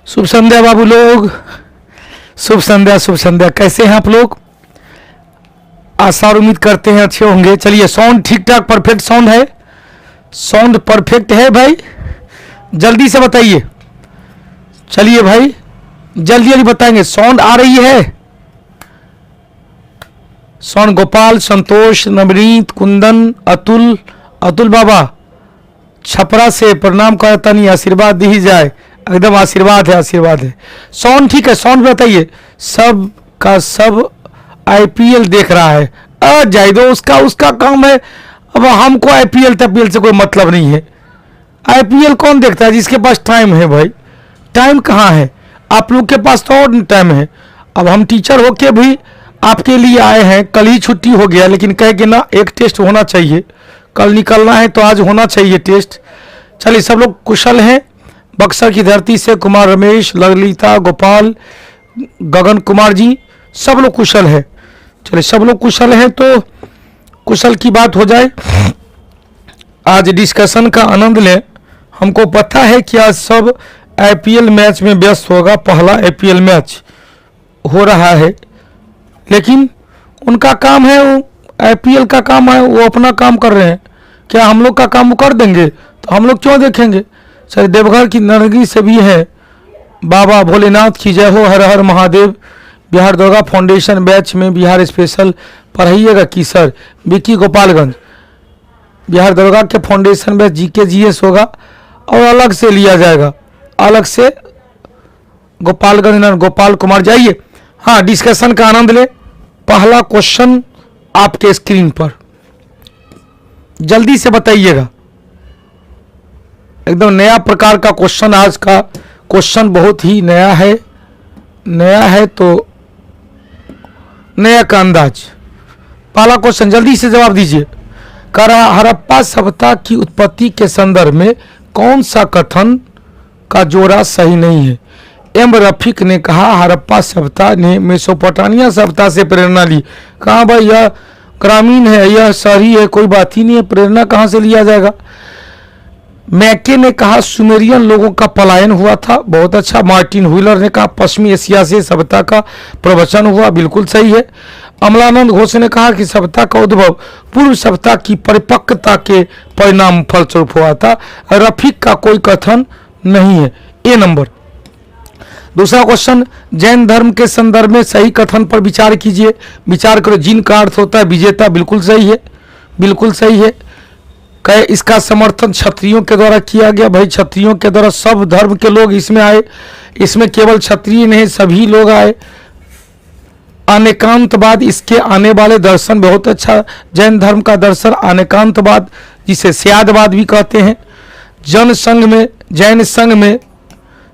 शुभ संध्या बाबू लोग, शुभ संध्या शुभ संध्या। कैसे हैं आप लोग? आशा और उम्मीद करते हैं अच्छे होंगे। चलिए, साउंड ठीक ठाक परफेक्ट साउंड है? साउंड परफेक्ट है भाई? जल्दी से बताइए। चलिए भाई, जल्दी जल्दी बताएंगे। साउंड आ रही है? साउंड गोपाल, संतोष, नवनीत, कुंदन, अतुल, अतुल बाबा छपरा से प्रणाम करता नहीं, आशीर्वाद दी जाए। एकदम आशीर्वाद है, आशीर्वाद है। साउंड ठीक है? साउंड बताइए। सब का सब आईपीएल देख रहा है। जाए दो, उसका काम है। अब हमको आईपीएल तपीएल से कोई मतलब नहीं है। आईपीएल कौन देखता है? जिसके पास टाइम है भाई। टाइम कहाँ है? आप लोग के पास तो और टाइम है। अब हम टीचर होके भी आपके लिए आए हैं। कल ही छुट्टी हो गया, लेकिन कह के ना एक टेस्ट होना चाहिए। कल निकलना है तो आज होना चाहिए टेस्ट। चलिए, सब लोग कुशल हैं? बक्सर की धरती से कुमार, रमेश, ललिता, गोपाल, गगन कुमार जी, सब लोग कुशल है। चलिए, सब लोग कुशल हैं तो कुशल की बात हो जाए। आज डिस्कशन का आनंद लें। हमको पता है कि आज सब आईपीएल मैच में व्यस्त होगा। पहला आईपीएल मैच हो रहा है, लेकिन उनका काम है, वो आईपीएल का काम है, वो अपना काम कर रहे हैं। क्या हम लोग का काम वो कर देंगे तो हम लोग क्यों देखेंगे? सर, देवघर की नरगी से भी है। बाबा भोलेनाथ की जय हो, हर हर महादेव। बिहार दुर्गा फाउंडेशन बैच में बिहार स्पेशल पढ़ाइएगा कि सर? विकी गोपालगंज बिहार दुर्गा के फाउंडेशन बैच जीके जीएस होगा और अलग से लिया जाएगा, अलग से। गोपालगंज गोपाल कुमार जाइए। हाँ, डिस्कशन का आनंद ले। पहला क्वेश्चन आपके स्क्रीन पर, जल्दी से बताइएगा। एकदम नया प्रकार का क्वेश्चन। आज का क्वेश्चन बहुत ही नया है। नया है तो नया का अंदाज। पहला क्वेश्चन जल्दी से जवाब दीजिए। कह रहा, हड़प्पा सभ्यता की उत्पत्ति के संदर्भ में कौन सा कथन का जोड़ा सही नहीं है? एम रफीक ने कहा, हड़प्पा सभ्यता ने मेसोपोटामिया सभ्यता से प्रेरणा ली। कहा भाई, यह ग्रामीण है, यह शहरी है, कोई बात ही नहीं है, प्रेरणा कहाँ से लिया जाएगा? मैके ने कहा, सुमेरियन लोगों का पलायन हुआ था। बहुत अच्छा। मार्टिन व्हीलर ने कहा, पश्चिमी एशिया से सभ्यता का प्रवचन हुआ। बिल्कुल सही है। अमलानंद घोष ने कहा कि सभ्यता का उद्भव पूर्व सभ्यता की परिपक्वता के परिणाम फलस्वरूप हुआ था। रफीक का कोई कथन नहीं है। ए नंबर। दूसरा क्वेश्चन, जैन धर्म के संदर्भ में सही कथन पर विचार कीजिए। विचार करो। जिन का अर्थ होता है विजेता। बिल्कुल सही है, बिल्कुल सही है। कहे, इसका समर्थन क्षत्रियों के द्वारा किया गया। भाई, क्षत्रियों के द्वारा सब धर्म के लोग इसमें आए। इसमें केवल क्षत्रिय नहीं, सभी लोग आए। अनेकांतवाद, इसके आने वाले दर्शन बहुत अच्छा। जैन धर्म का दर्शन अनेकांतवाद, जिसे स्यादवाद भी कहते हैं। जन संघ में, जैन संघ में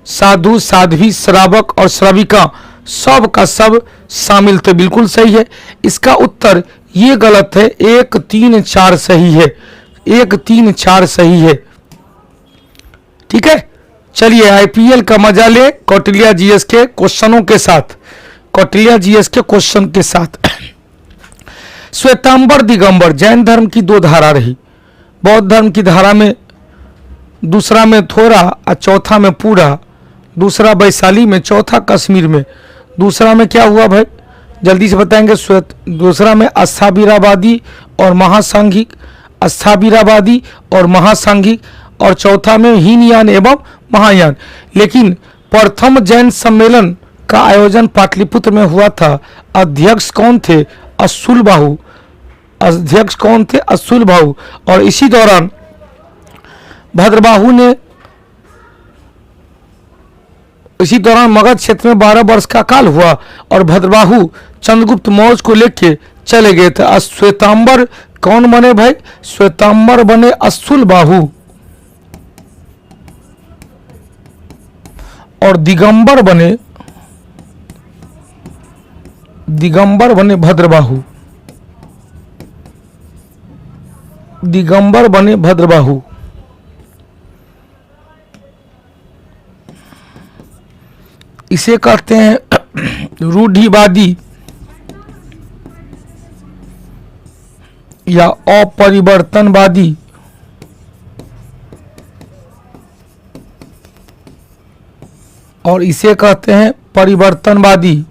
साधु, साध्वी, श्रावक और श्राविका सब का सब शामिल थे। बिल्कुल सही है। इसका उत्तर ये गलत है। 1, 3, 4 सही है। 1, 3, 4 सही है। ठीक है। चलिए, आईपीएल का मजा ले कौटिल्य जीएस के क्वेश्चनों के साथ। कौटिल्य जीएस के क्वेश्चन के साथ। श्वेतांबर दिगंबर जैन धर्म की दो धारा रही। बौद्ध धर्म की धारा में दूसरा में थोड़ा और चौथा में पूरा। दूसरा वैशाली में, चौथा कश्मीर में। दूसरा में क्या हुआ भाई? जल्दी से बताएंगे। दूसरा में अस्थावीरावादी और महासांघिक, अस्थावीरावादी और महासांघिक। और चौथा में हीनयान एवं महायान। लेकिन प्रथम जैन सम्मेलन का आयोजन पाटलिपुत्र में हुआ था। अध्यक्ष कौन थे? अशुलबाहु। अध्यक्ष कौन थे? अशुलबाहु। और इसी दौरान भद्रबाहु ने, इसी दौरान मगध क्षेत्र में 12 वर्ष का काल हुआ और भद्रबाहु चंद्रगुप्त मौर्य को लेके चले गए थे। श्वेतांबर कौन बने भाई? श्वेतांबर बने अशुलबाहु और दिगंबर बने भद्रबाहु। दिगंबर बने भद्रबाहु। इसे कहते हैं रूढ़िवादी या अपरिवर्तनवादी। और इसे कहते हैं परिवर्तनवादी।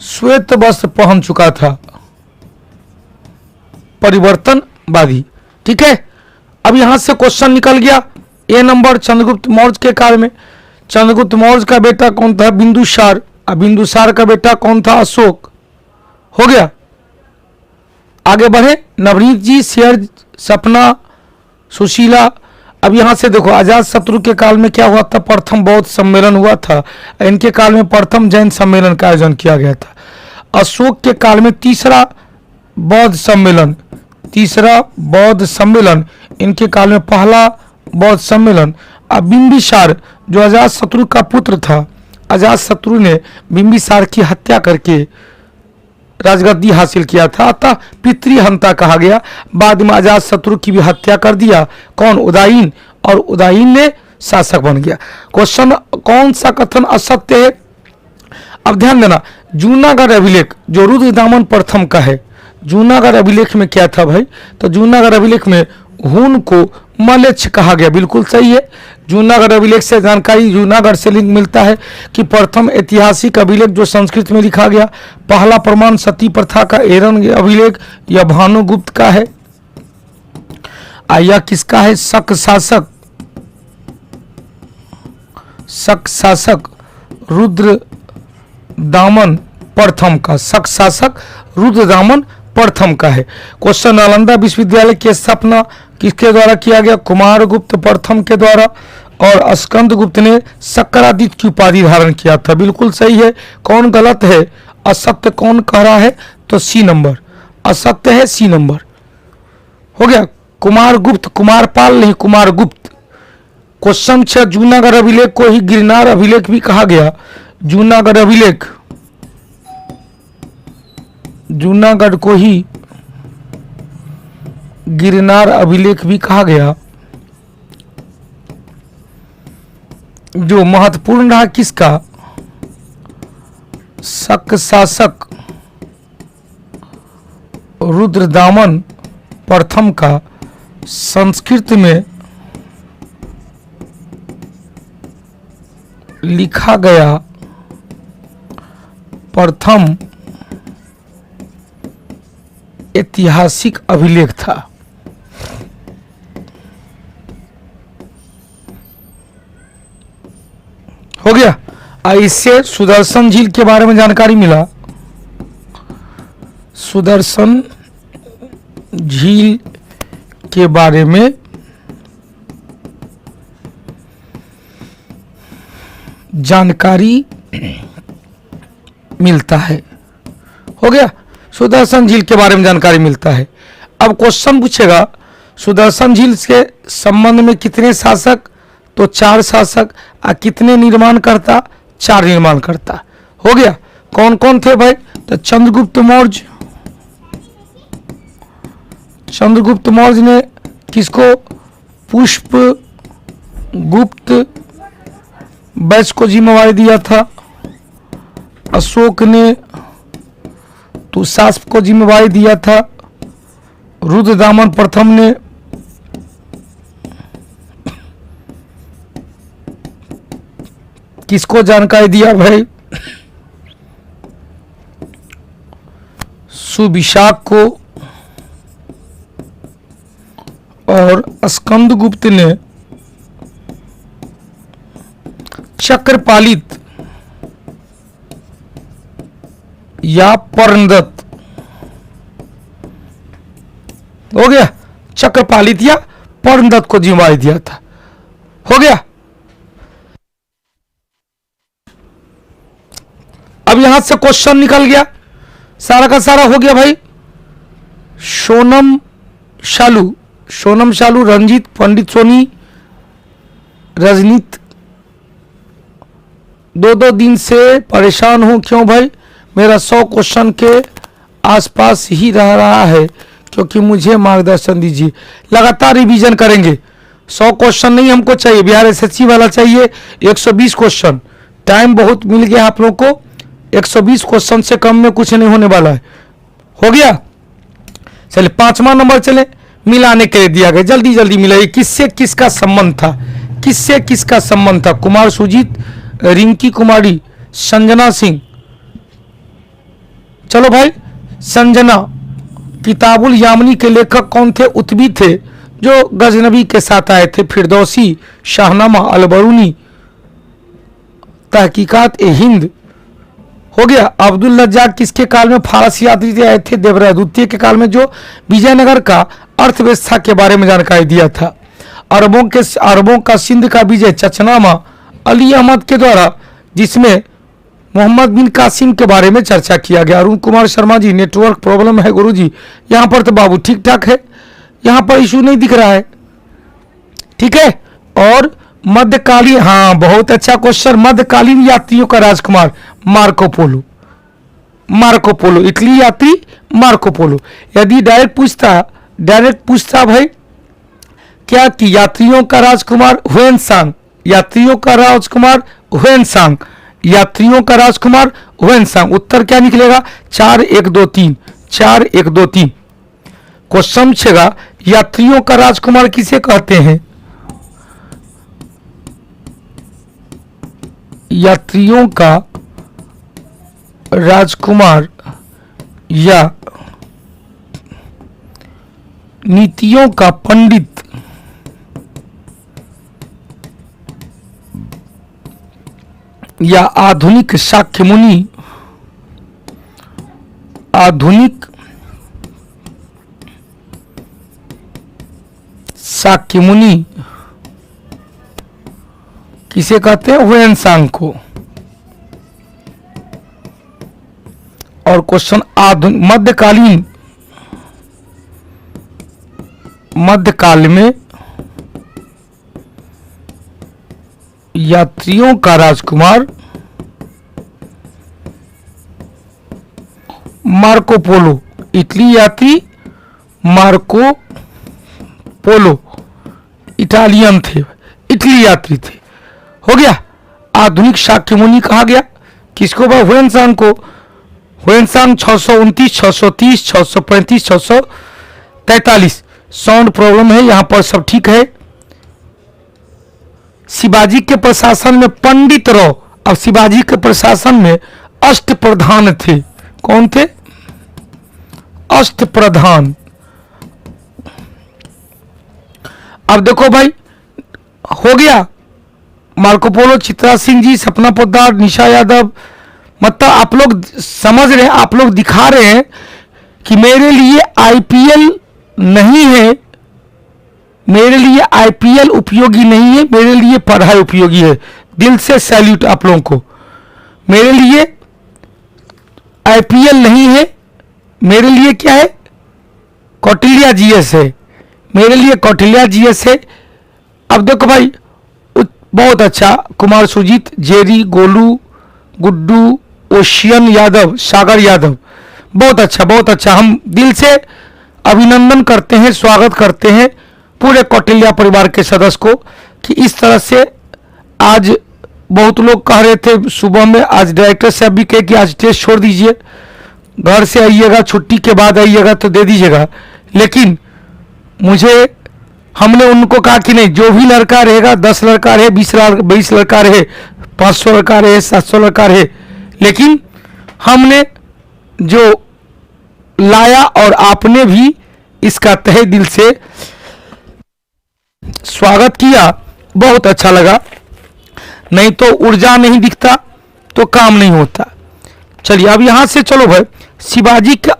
श्वेत वस्त्र पहन चुका था, परिवर्तनवादी। ठीक है, अब यहां से क्वेश्चन निकल गया ए नंबर चंद्रगुप्त मौर्य के काल में। चंद्रगुप्त मौर्य का बेटा कौन था? बिंदुसार। अब बिंदुसार का बेटा कौन था? अशोक। हो गया। आगे बढ़े, नवनीत जी, शेर, सपना, सुशीला। अब यहां से देखो, अजात शत्रु के काल में क्या हुआ था? प्रथम बौद्ध सम्मेलन हुआ था। इनके काल में प्रथम जैन सम्मेलन का आयोजन किया गया था। अशोक के काल में तीसरा बौद्ध सम्मेलन, इनके काल में पहला बौद्ध सम्मेलन। अब बिंबिसार जो अजात शत्रु का पुत्र था, अजात शत्रु ने बिंबिसार की हत्या करके राजगद्दी हासिल किया था, अतः पितृहंता कहा गया। बाद में अजात शत्रु की भी हत्या कर दिया। कौन? उदयीन। और उदयीन ने शासक बन गया। क्वेश्चन, कौन सा कथन असत्य है? अब ध्यान देना, जूनागढ़ अभिलेख जो रुद्रदामन प्रथम का है, जूनागढ़ अभिलेख में क्या था भाई? तो जूनागढ़ अभिलेख में हून को मलेच्छ कहा गया। बिल्कुल सही है। जूनागढ़ अभिलेख से जानकारी, जूनागढ़ से लिंक मिलता है कि प्रथम ऐतिहासिक अभिलेख जो संस्कृत में लिखा गया, पहला प्रमाण सती प्रथा का एरन अभिलेख, यह भानुगुप्त का है। यह किसका है? शक शासक रुद्रदामन प्रथम का, शक शासक रुद्रदामन प्रथम का है। क्वेश्चन, नालंदा विश्वविद्यालय की स्थापना किसके द्वारा किया गया? कुमारगुप्त प्रथम के द्वारा। और स्कंदगुप्त ने सक्रादित्य की उपाधि धारण किया था। बिल्कुल सही है। कौन गलत है? असत्य कौन कह रहा है? तो सी नंबर असत्य है, सी नंबर। हो गया। कुमारगुप्त, कुमारपाल नहीं, कुमारगुप्त। क्वेश्चन 6, जूनागढ़ अभिलेख को ही गिरनार अभिलेख भी कहा गया। जूनागढ़ को ही गिरनार अभिलेख भी कहा गया। जो महत्वपूर्ण रहा किसका? शक शासक रुद्रदामन प्रथम का। संस्कृत में लिखा गया प्रथम ऐतिहासिक अभिलेख था। हो गया। इससे सुदर्शन झील के बारे में जानकारी मिला। सुदर्शन झील के बारे में जानकारी मिलता है। हो गया। सुदर्शन झील के बारे में जानकारी मिलता है। अब क्वेश्चन पूछेगा, सुदर्शन झील के संबंध में कितने शासक? तो 4 शासक। कितने निर्माण करता? 4 निर्माण करता। हो गया। कौन कौन थे भाई? तो चंद्रगुप्त मौर्य ने किसको? पुष्पगुप्त बैच को जिम्मेवारी दिया था। अशोक ने तुषास्प को जिम्मेवारी दिया था। रुद्रदामन प्रथम ने किसको जानकारी दिया भाई? सुविशाख को। और स्कंदगुप्त ने चक्रपालित या पर्णदत्त। हो गया। चक्रपालित या पर्णदत्त को जिम्मेवारी दिया था। हो गया। अब यहां से क्वेश्चन निकल गया, सारा का सारा हो गया भाई। सोनम शालू, रंजीत, पंडित सोनी, रजनीत, 2 दिन से परेशान हूं। क्यों भाई? मेरा 100 क्वेश्चन के आसपास ही रह रहा है, क्योंकि मुझे मार्गदर्शन दीजिए। लगातार रिवीजन करेंगे। 100 क्वेश्चन नहीं हमको चाहिए, बिहार एसएससी वाला चाहिए 120 क्वेश्चन। टाइम बहुत मिल गया आप लोग को। 120 क्वेश्चन से कम में कुछ नहीं होने वाला है। हो गया। चलिए 5वां नंबर चले, मिलाने के लिए दिया गया। जल्दी जल्दी मिलाइए, किससे किसका संबंध था, किससे किसका संबंध था? कुमार सुजीत, रिंकी कुमारी, संजना सिंह। चलो भाई, संजना। किताबुल यामनी के लेखक कौन थे? उत्बी थे, जो गजनबी के साथ आए थे। फिरदौसी, शाहनामा, अलबरूनी, तहकीकात ए हिंद हो गया। अब्दुल रज्जाक किसके काल में फारसी यात्री आए थे? देवराय द्वितीय के काल में, जो विजयनगर का अर्थव्यवस्था के बारे में जानकारी दिया था। अरबों का सिंध का विजय, चचनामा, अली अहमद के द्वारा, जिसमें मोहम्मद बिन कासिम के बारे में चर्चा किया गया। अरुण कुमार शर्मा जी, नेटवर्क प्रॉब्लम है गुरुजी। यहाँ पर तो बाबू ठीक ठाक है, यहाँ पर इशू नहीं दिख रहा है, ठीक है। और मध्यकालीन, हाँ बहुत अच्छा क्वेश्चन, मध्यकालीन यात्रियों का राजकुमार Marco Polo. Marco Polo Italy यात्री मार्को पोलो। यदि डायरेक्ट पूछता भाई क्या कि यात्रियों का राजकुमार हुएनसांग, यात्रियों का राजकुमार हुएनसांग, यात्रियों का राजकुमार हुएनसांग, उत्तर क्या निकलेगा? 4 1 2 3, 4 1 2 3। क्वेश्चन पूछेगा यात्रियों का राजकुमार किसे कहते हैं? यात्रियों का राजकुमार या नीतियों का पंडित या आधुनिक शाक्य मुनि, आधुनिक शाक्य मुनि किसे कहते हैं? हुएनसांग को। और क्वेश्चन मध्यकाल में यात्रियों का राजकुमार मार्को पोलो, इटली यात्री मार्को पोलो, इटालियन थे, इटली यात्री थे। हो गया। आधुनिक शाक्य मुनि कहा गया किसको? हुएनसांग को। हुएनसांग 629, 630, 635, 643। साउंड प्रॉब्लम है, यहां पर सब ठीक है। शिवाजी के प्रशासन में पंडित राव, अब शिवाजी के प्रशासन में अष्टप्रधान थे। कौन थे? अष्टप्रधान। अब देखो भाई, हो गया मार्को पोलो, चित्रा सिंह जी, सपना पोद्दार, निशा यादव। मतलब आप लोग समझ रहे हैं, आप लोग दिखा रहे हैं कि मेरे लिए आईपीएल नहीं है, मेरे लिए आईपीएल उपयोगी नहीं है, मेरे लिए पढ़ाई उपयोगी है। दिल से सैल्यूट आप लोगों को। मेरे लिए आईपीएल नहीं है, मेरे लिए क्या है? कौटिल्य जीएस है, मेरे लिए कौटिल्य जीएस है। अब देखो भाई, बहुत अच्छा, कुमार सुजीत, जेरी, गोलू, गुड्डू, ओशियन यादव, सागर यादव, बहुत अच्छा, बहुत अच्छा। हम दिल से अभिनंदन करते हैं, स्वागत करते हैं पूरे कौटिल्य परिवार के सदस्य को कि इस तरह से आज बहुत लोग कह रहे थे सुबह में, आज डायरेक्टर साहब भी कहे कि आज टेस्ट छोड़ दीजिए, घर से आइएगा, छुट्टी के बाद आइएगा तो दे दीजिएगा। लेकिन हमने उनको कहा कि नहीं, जो भी लड़का रहेगा, 10 लड़का रहे, 20 लड़का रहे, 500 लड़का रहे, 700 लड़का रहे, लेकिन हमने जो लाया और आपने भी इसका तहे दिल से स्वागत किया, बहुत अच्छा लगा। नहीं तो ऊर्जा नहीं दिखता तो काम नहीं होता। चलिए अब यहां से चलो भाई, शिवाजी के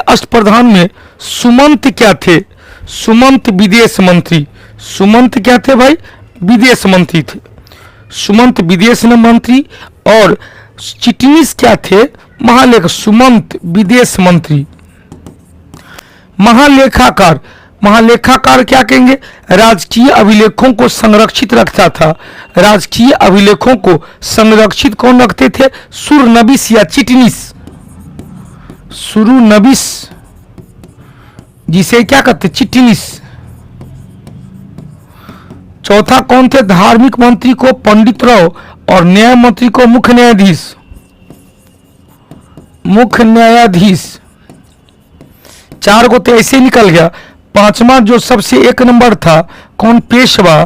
अष्टप्रधान में सुमंत क्या थे? सुमंत विदेश मंत्री। सुमंत क्या थे भाई? विदेश मंत्री थे। सुमंत विदेश मंत्री। और चिटनीस क्या थे? महालेखा। सुमंत विदेश मंत्री। महालेखाकार। महालेखाकार क्या कहेंगे? राजकीय अभिलेखों को संरक्षित रखता था। राजकीय अभिलेखों को संरक्षित कौन रखते थे? सुरनबिस या चिटनीस। सुरुनबिस जिसे क्या कहते? चिटनीस। चौथा कौन थे? धार्मिक मंत्री को पंडित राव और न्याय मंत्री को मुख्य न्यायाधीश। मुख्य न्यायाधीश। 4 को तो ऐसे निकल गया। पांचवा जो सबसे एक नंबर था कौन, पेशवा।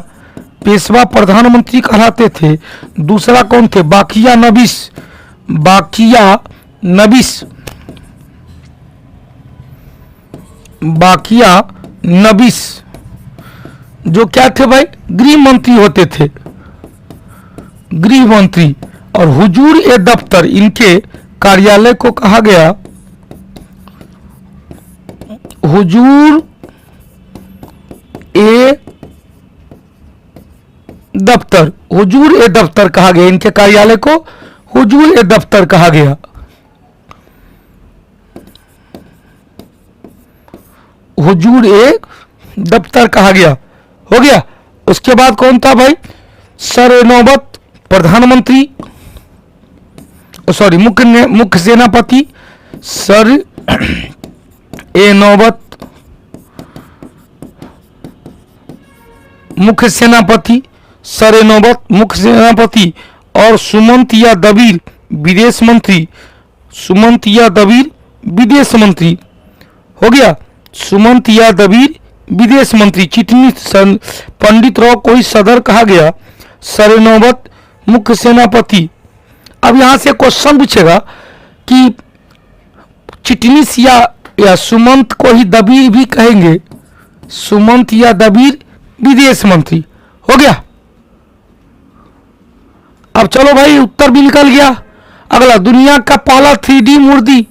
पेशवा प्रधानमंत्री कहलाते थे। दूसरा कौन थे, बाकिया नबीस। बाकिया नबीस, बाकिया नबीस जो क्या थे भाई, गृह मंत्री होते थे, गृह मंत्री। और हुजूर ए दफ्तर, इनके कार्यालय को कहा गया हुजूर ए दफ्तर। हुजूर ए दफ्तर कहा गया, इनके कार्यालय को हुजूर ए दफ्तर कहा गया। हुजूर ए दफ्तर कहा गया, हो गया। उसके बाद कौन था भाई, सर नौबत प्रधानमंत्री, सॉरी मुख्य सेनापति, सर ए नौबत मुख्य सेनापति, सर ए नौबत मुख्य सेनापति। और सुमंत या दबीर विदेश मंत्री, सुमंत या दबीर विदेश मंत्री, हो गया। सुमंत या दबीर विदेश मंत्री। चिटनी पंडित राव को ही सदर कहा गया, सर ए नौबत मुख्य सेनापति। अब यहां से क्वेश्चन पूछेगा कि चिटनीस या सुमंत को ही दबीर भी कहेंगे, सुमंत या दबीर विदेश मंत्री, हो गया। अब चलो भाई उत्तर भी निकल गया। अगला, दुनिया का पहला 3D मूर्ति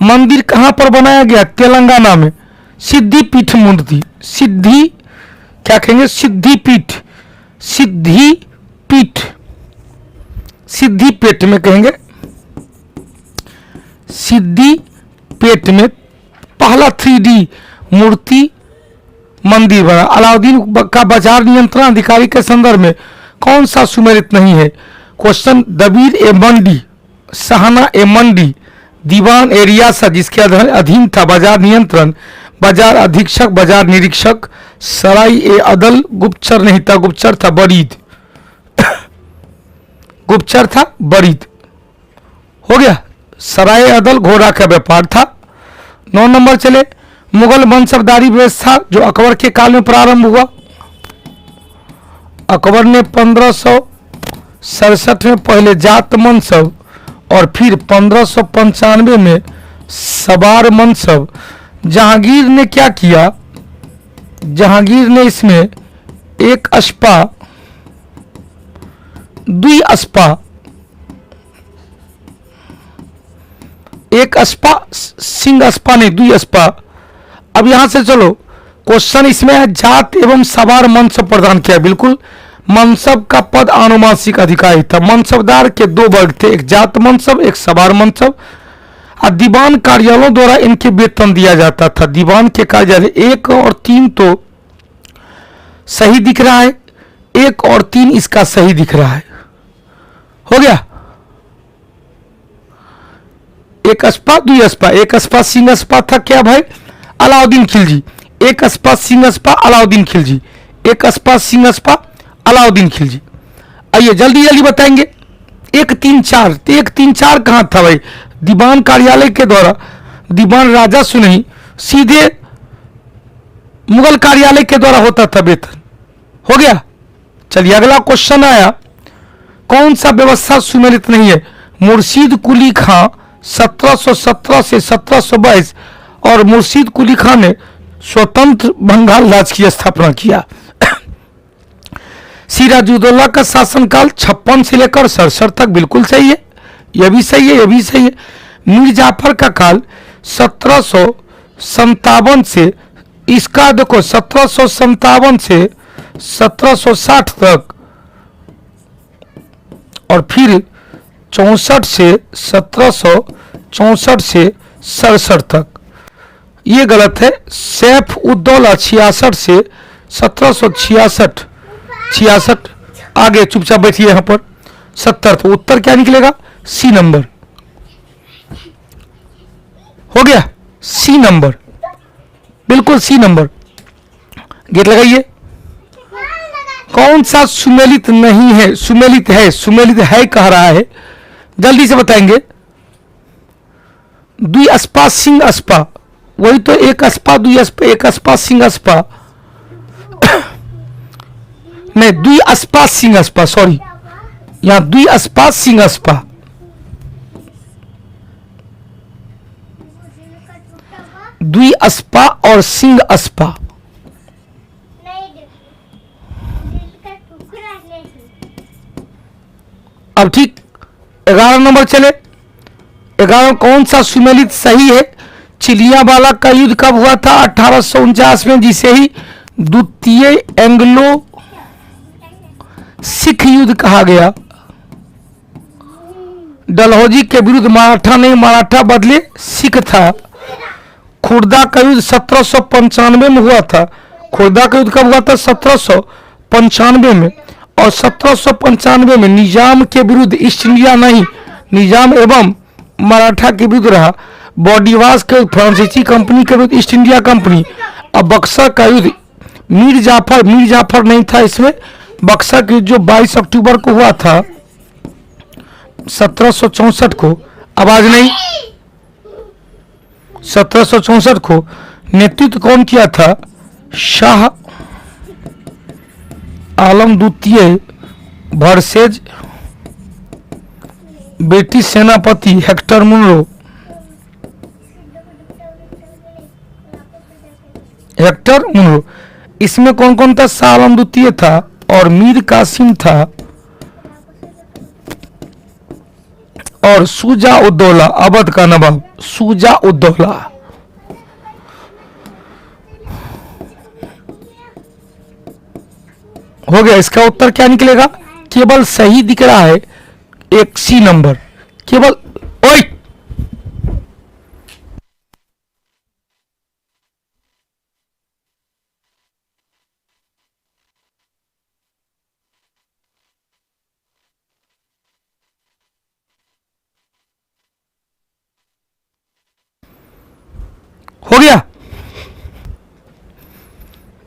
मंदिर कहां पर बनाया गया, तेलंगाना में, सिद्धिपीठ मूर्ति। सिद्धि क्या कहेंगे, सिद्धिपीठ, सिद्धिपीठ, सिद्धिपेट में कहेंगे, सिद्धिपेट में पहला 3D मूर्ति मंदिर बना। अलाउद्दीन का बाजार नियंत्रण अधिकारी के संदर्भ में कौन सा सुमेलित नहीं है। क्वेश्चन, दबीर ए मंडी, सहाना ए मंडी, दीवान ए रियासत जिसके अधीन था बाजार नियंत्रण, बाजार अधीक्षक, बाजार निरीक्षक, सराई ए अदल, गुप्तचर नहीं था, गुप्तचर था बरीद, गुप्तचर था बरीद, हो गया। सराय अदल घोड़ा का व्यापार था। 9 नंबर चले, मुगल मनसबदारी व्यवस्था जो अकबर के काल में प्रारंभ हुआ। अकबर ने 1567 में पहले जात मनसब और फिर 1595 में सवार मनसब। जहांगीर ने क्या किया, जहांगीर ने इसमें एक अस्पा, दुई अस्पा, एक अस्पा, सिंह अस्पा नहीं, दुई अस्पा। अब यहां से चलो क्वेश्चन इसमें है, जात एवं सवार मनसब प्रदान किया। बिल्कुल, मनसब का पद आनुवांशिक अधिकारी था। मनसबदार के 2 वर्ग थे, एक जात मनसब, एक सवार मनसब। और दीवान कार्यालयों द्वारा इनके वेतन दिया जाता था। दीवान के कार्यालय 1 और 3 तो सही दिख रहा है, 1 और 3 इसका सही दिख रहा है, हो गया। एक अस्पा, दुई अस्पा, एक अस्पा सिंह अस्पा था क्या भाई, अलाउद्दीन खिलजी। एक अस्पा सिंह अस्पा, अलाउद्दीन खिलजी, एक अस्पा सिंह अस्पा, अलाउद्दीन खिलजी। आइए जल्दी जल्दी बताएंगे। 1 3 4, तो 1 3 4 कहां था भाई, दीवान कार्यालय के द्वारा दीवान राजस्व नहीं, सीधे मुगल कार्यालय के द्वारा होता था वेतन, हो गया। चलिए अगला क्वेश्चन आया, कौन सा व्यवस्था सुमेलित नहीं है। मुर्शीद कुली खां 1717 से 1722 और मुर्शीद कुली खां ने स्वतंत्र बंगाल राज्य की स्थापना किया। सिराजुद्दौला का शासनकाल 56 से लेकर 67 तक, बिल्कुल सही है, यह भी सही है, यह भी सही है। मीर जाफर का काल 1757 से, इसका देखो 1757 से 1760 तक, और फिर 64 से 1764 से 67 तक, ये गलत है। सैफ उद्दौला 66 से 1766, 66 आगे चुपचाप बैठिए यहां पर 70। तो उत्तर क्या निकलेगा, सी नंबर, हो गया, सी नंबर, बिल्कुल सी नंबर। गेट लगाइए। कौन सा सुमेलित नहीं है, सुमेलित है, सुमेलित है कह रहा है, जल्दी से बताएंगे। द्वि अस्पा सिंह अस्पा, वही तो एक अस्पा दुई अस्पा, एक अस्पा सिंह अस्पा, नहीं दुई अस्पा सिंह अस्पा, सॉरी यहाँ दुई अस्पा सिंह अस्पा, दुई अस्पा और सिंह अस्पा। अब ठीक 11 नंबर चले। 11 कौन सा सुमेलित सही है? चिलियावाला का युद्ध कब हुआ था? 1849 में, जिसे ही द्वितीय एंग्लो सिख युद्ध कहा गया। डलहौजी के विरुद्ध मराठा नहीं, मराठा बदले सिख था। खुर्दा का युद्ध 1795 में हुआ था। खुर्दा का युद्ध कब हुआ था? 1795 में। और 1795 में निजाम के विरुद्ध, ईस्ट इंडिया नहीं, निजाम एवं मराठा के विरुद्ध रहा। बॉडीवास के फ्रांसीसी कंपनी के विरुद्ध ईस्ट इंडिया कंपनी। अब बक्सर का युद्ध मीर जाफर नहीं था इसमें। बक्सर का युद्ध जो 22 अक्टूबर को हुआ था 1764 को, आवाज नहीं, 1764 को नेतृत्व कौन किया था? शाह आलम द्वितीय वर्सेज ब्रिटिश सेनापति हेक्टर मुनरो। Hector Munro. इसमें कौन कौन था? शाह आलम द्वितीय था और मीर कासिम था और शुजा उद्दौला, अवध का नवाब शुजा उद्दौला। हो गया। इसका उत्तर क्या निकलेगा? केवल सही दिख रहा है एक सी नंबर, केवल। ओए हो गया।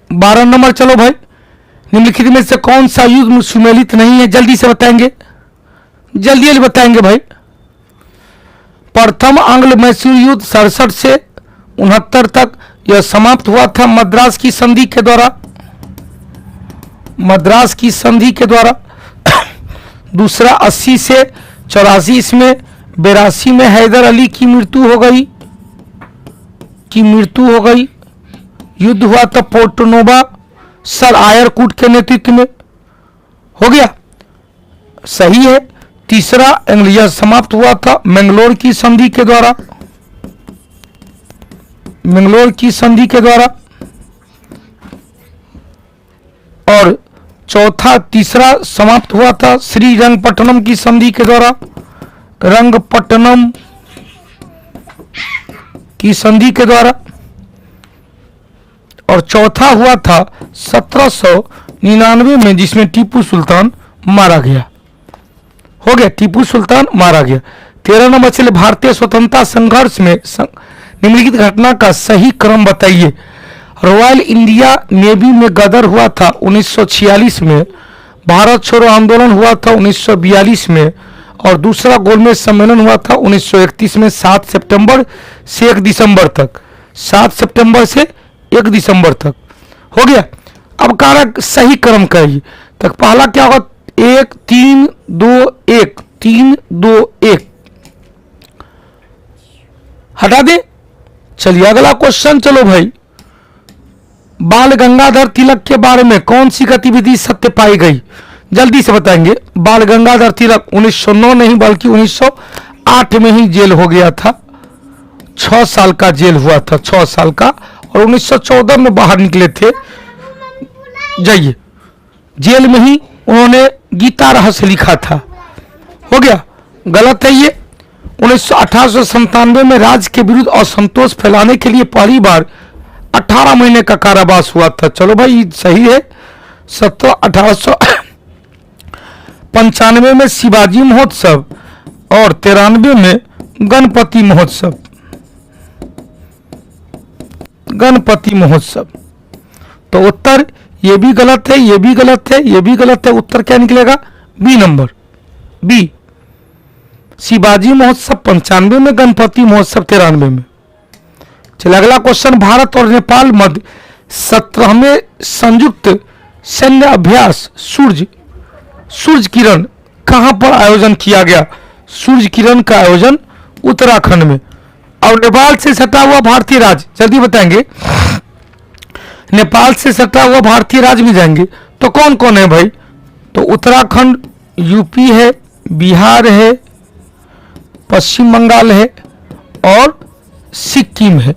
12 नंबर। चलो भाई, निम्नलिखित में से कौन सा युद्ध सुमेलित नहीं है? जल्दी से बताएंगे, जल्दी बताएंगे भाई। प्रथम आंग्ल मैसूर युद्ध 67 से 69 तक यह समाप्त हुआ था मद्रास की संधि के द्वारा। मद्रास की संधि के द्वारा। दूसरा 80 से 84 इसमें। 82 में हैदर अली की मृत्यु हो गई। युद्ध हुआ था पोर्टनोवा सर आयरकूट के नेतृत्व में। हो गया, सही है। तीसरा एंग्लिया समाप्त हुआ था मैंगलोर की संधि के द्वारा। मैंगलोर की संधि के द्वारा। और चौथा तीसरा समाप्त हुआ था श्रीरंगपट्टनम की संधि के द्वारा। रंगपट्टनम की संधि के द्वारा। और चौथा हुआ था 1799 में, जिसमें टीपू सुल्तान मारा गया। हो गया, टीपू सुल्तान मारा गया। 13 नंबर चले। भारतीय स्वतंत्रता संघर्ष में निम्नलिखित घटना का सही क्रम बताइए। रॉयल इंडिया नेवी में गदर हुआ था 1946 में। भारत छोड़ो आंदोलन हुआ था 1942 में। और दूसरा गोलमेज सम्मेलन हुआ था 1931 में 7 सितंबर से 1 दिसंबर तक। 7 सितंबर से 1 दिसंबर तक। हो गया। अब कारक सही क्रम करिए। तक पहला क्या होगा? 1 3 2 1 3 2 1 हटा दे। चलिए अगला क्वेश्चन। चलो भाई, बाल गंगाधर तिलक के बारे में कौन सी गतिविधि सत्य पाई गई? जल्दी से बताएंगे। बाल गंगाधर तिलक 1909 नहीं बल्कि 1908 में ही जेल हो गया था। 6 साल का जेल हुआ था, 6 साल का। और 1914 में बाहर निकले थे। जाइए, जेल में ही उन्होंने गीता रहस्य लिखा था। हो गया, गलत है ये। 1897 में राज्य के विरुद्ध असंतोष फैलाने के लिए पहली बार 18 महीने का कारावास हुआ था। चलो भाई, सही है। 1895 में शिवाजी महोत्सव और 93 में गणपति महोत्सव। गणपति महोत्सव। तो उत्तर ये भी गलत है, ये भी गलत है, ये भी गलत है। उत्तर क्या निकलेगा? B number, B. शिवाजी महोत्सव 95 में, गणपति महोत्सव 93 में। चलिए अगला क्वेश्चन, भारत और नेपाल मध्य 17वें संयुक्त सैन्य अभ्यास सूर्य किरण कहां पर आयोजन किया गया? सूर्य किरण का आयोजन उत्तराखंड में। और नेपाल से सटा हुआ भारतीय राज्य, जल्दी बताएंगे, नेपाल से सटा हुआ भारतीय राज्य में जाएंगे तो कौन कौन है भाई? तो उत्तराखंड, यूपी है, बिहार है, पश्चिम बंगाल है और सिक्किम है,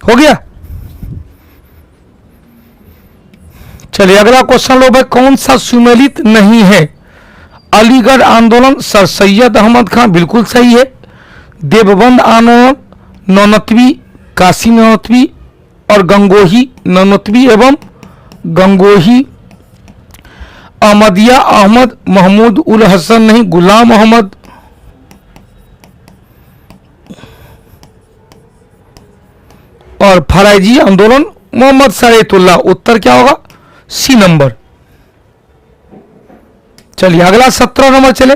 हो गया। चलिए अगला क्वेश्चन लो भाई, कौन सा सुमेलित नहीं है? अलीगढ़ आंदोलन, सर सैयद अहमद खान, बिल्कुल सही है। देवबंद आंदोलन, नौनतवी, काशी नौनतवी और गंगोही नौनतवी एवं गंगोही। अहमदिया अहमद महमूद उल हसन नहीं, गुलाम अहमद। और फराइजी आंदोलन मोहम्मद शरीयतुल्लाह। उत्तर क्या होगा? C number. चलिए अगला 17 नंबर चले,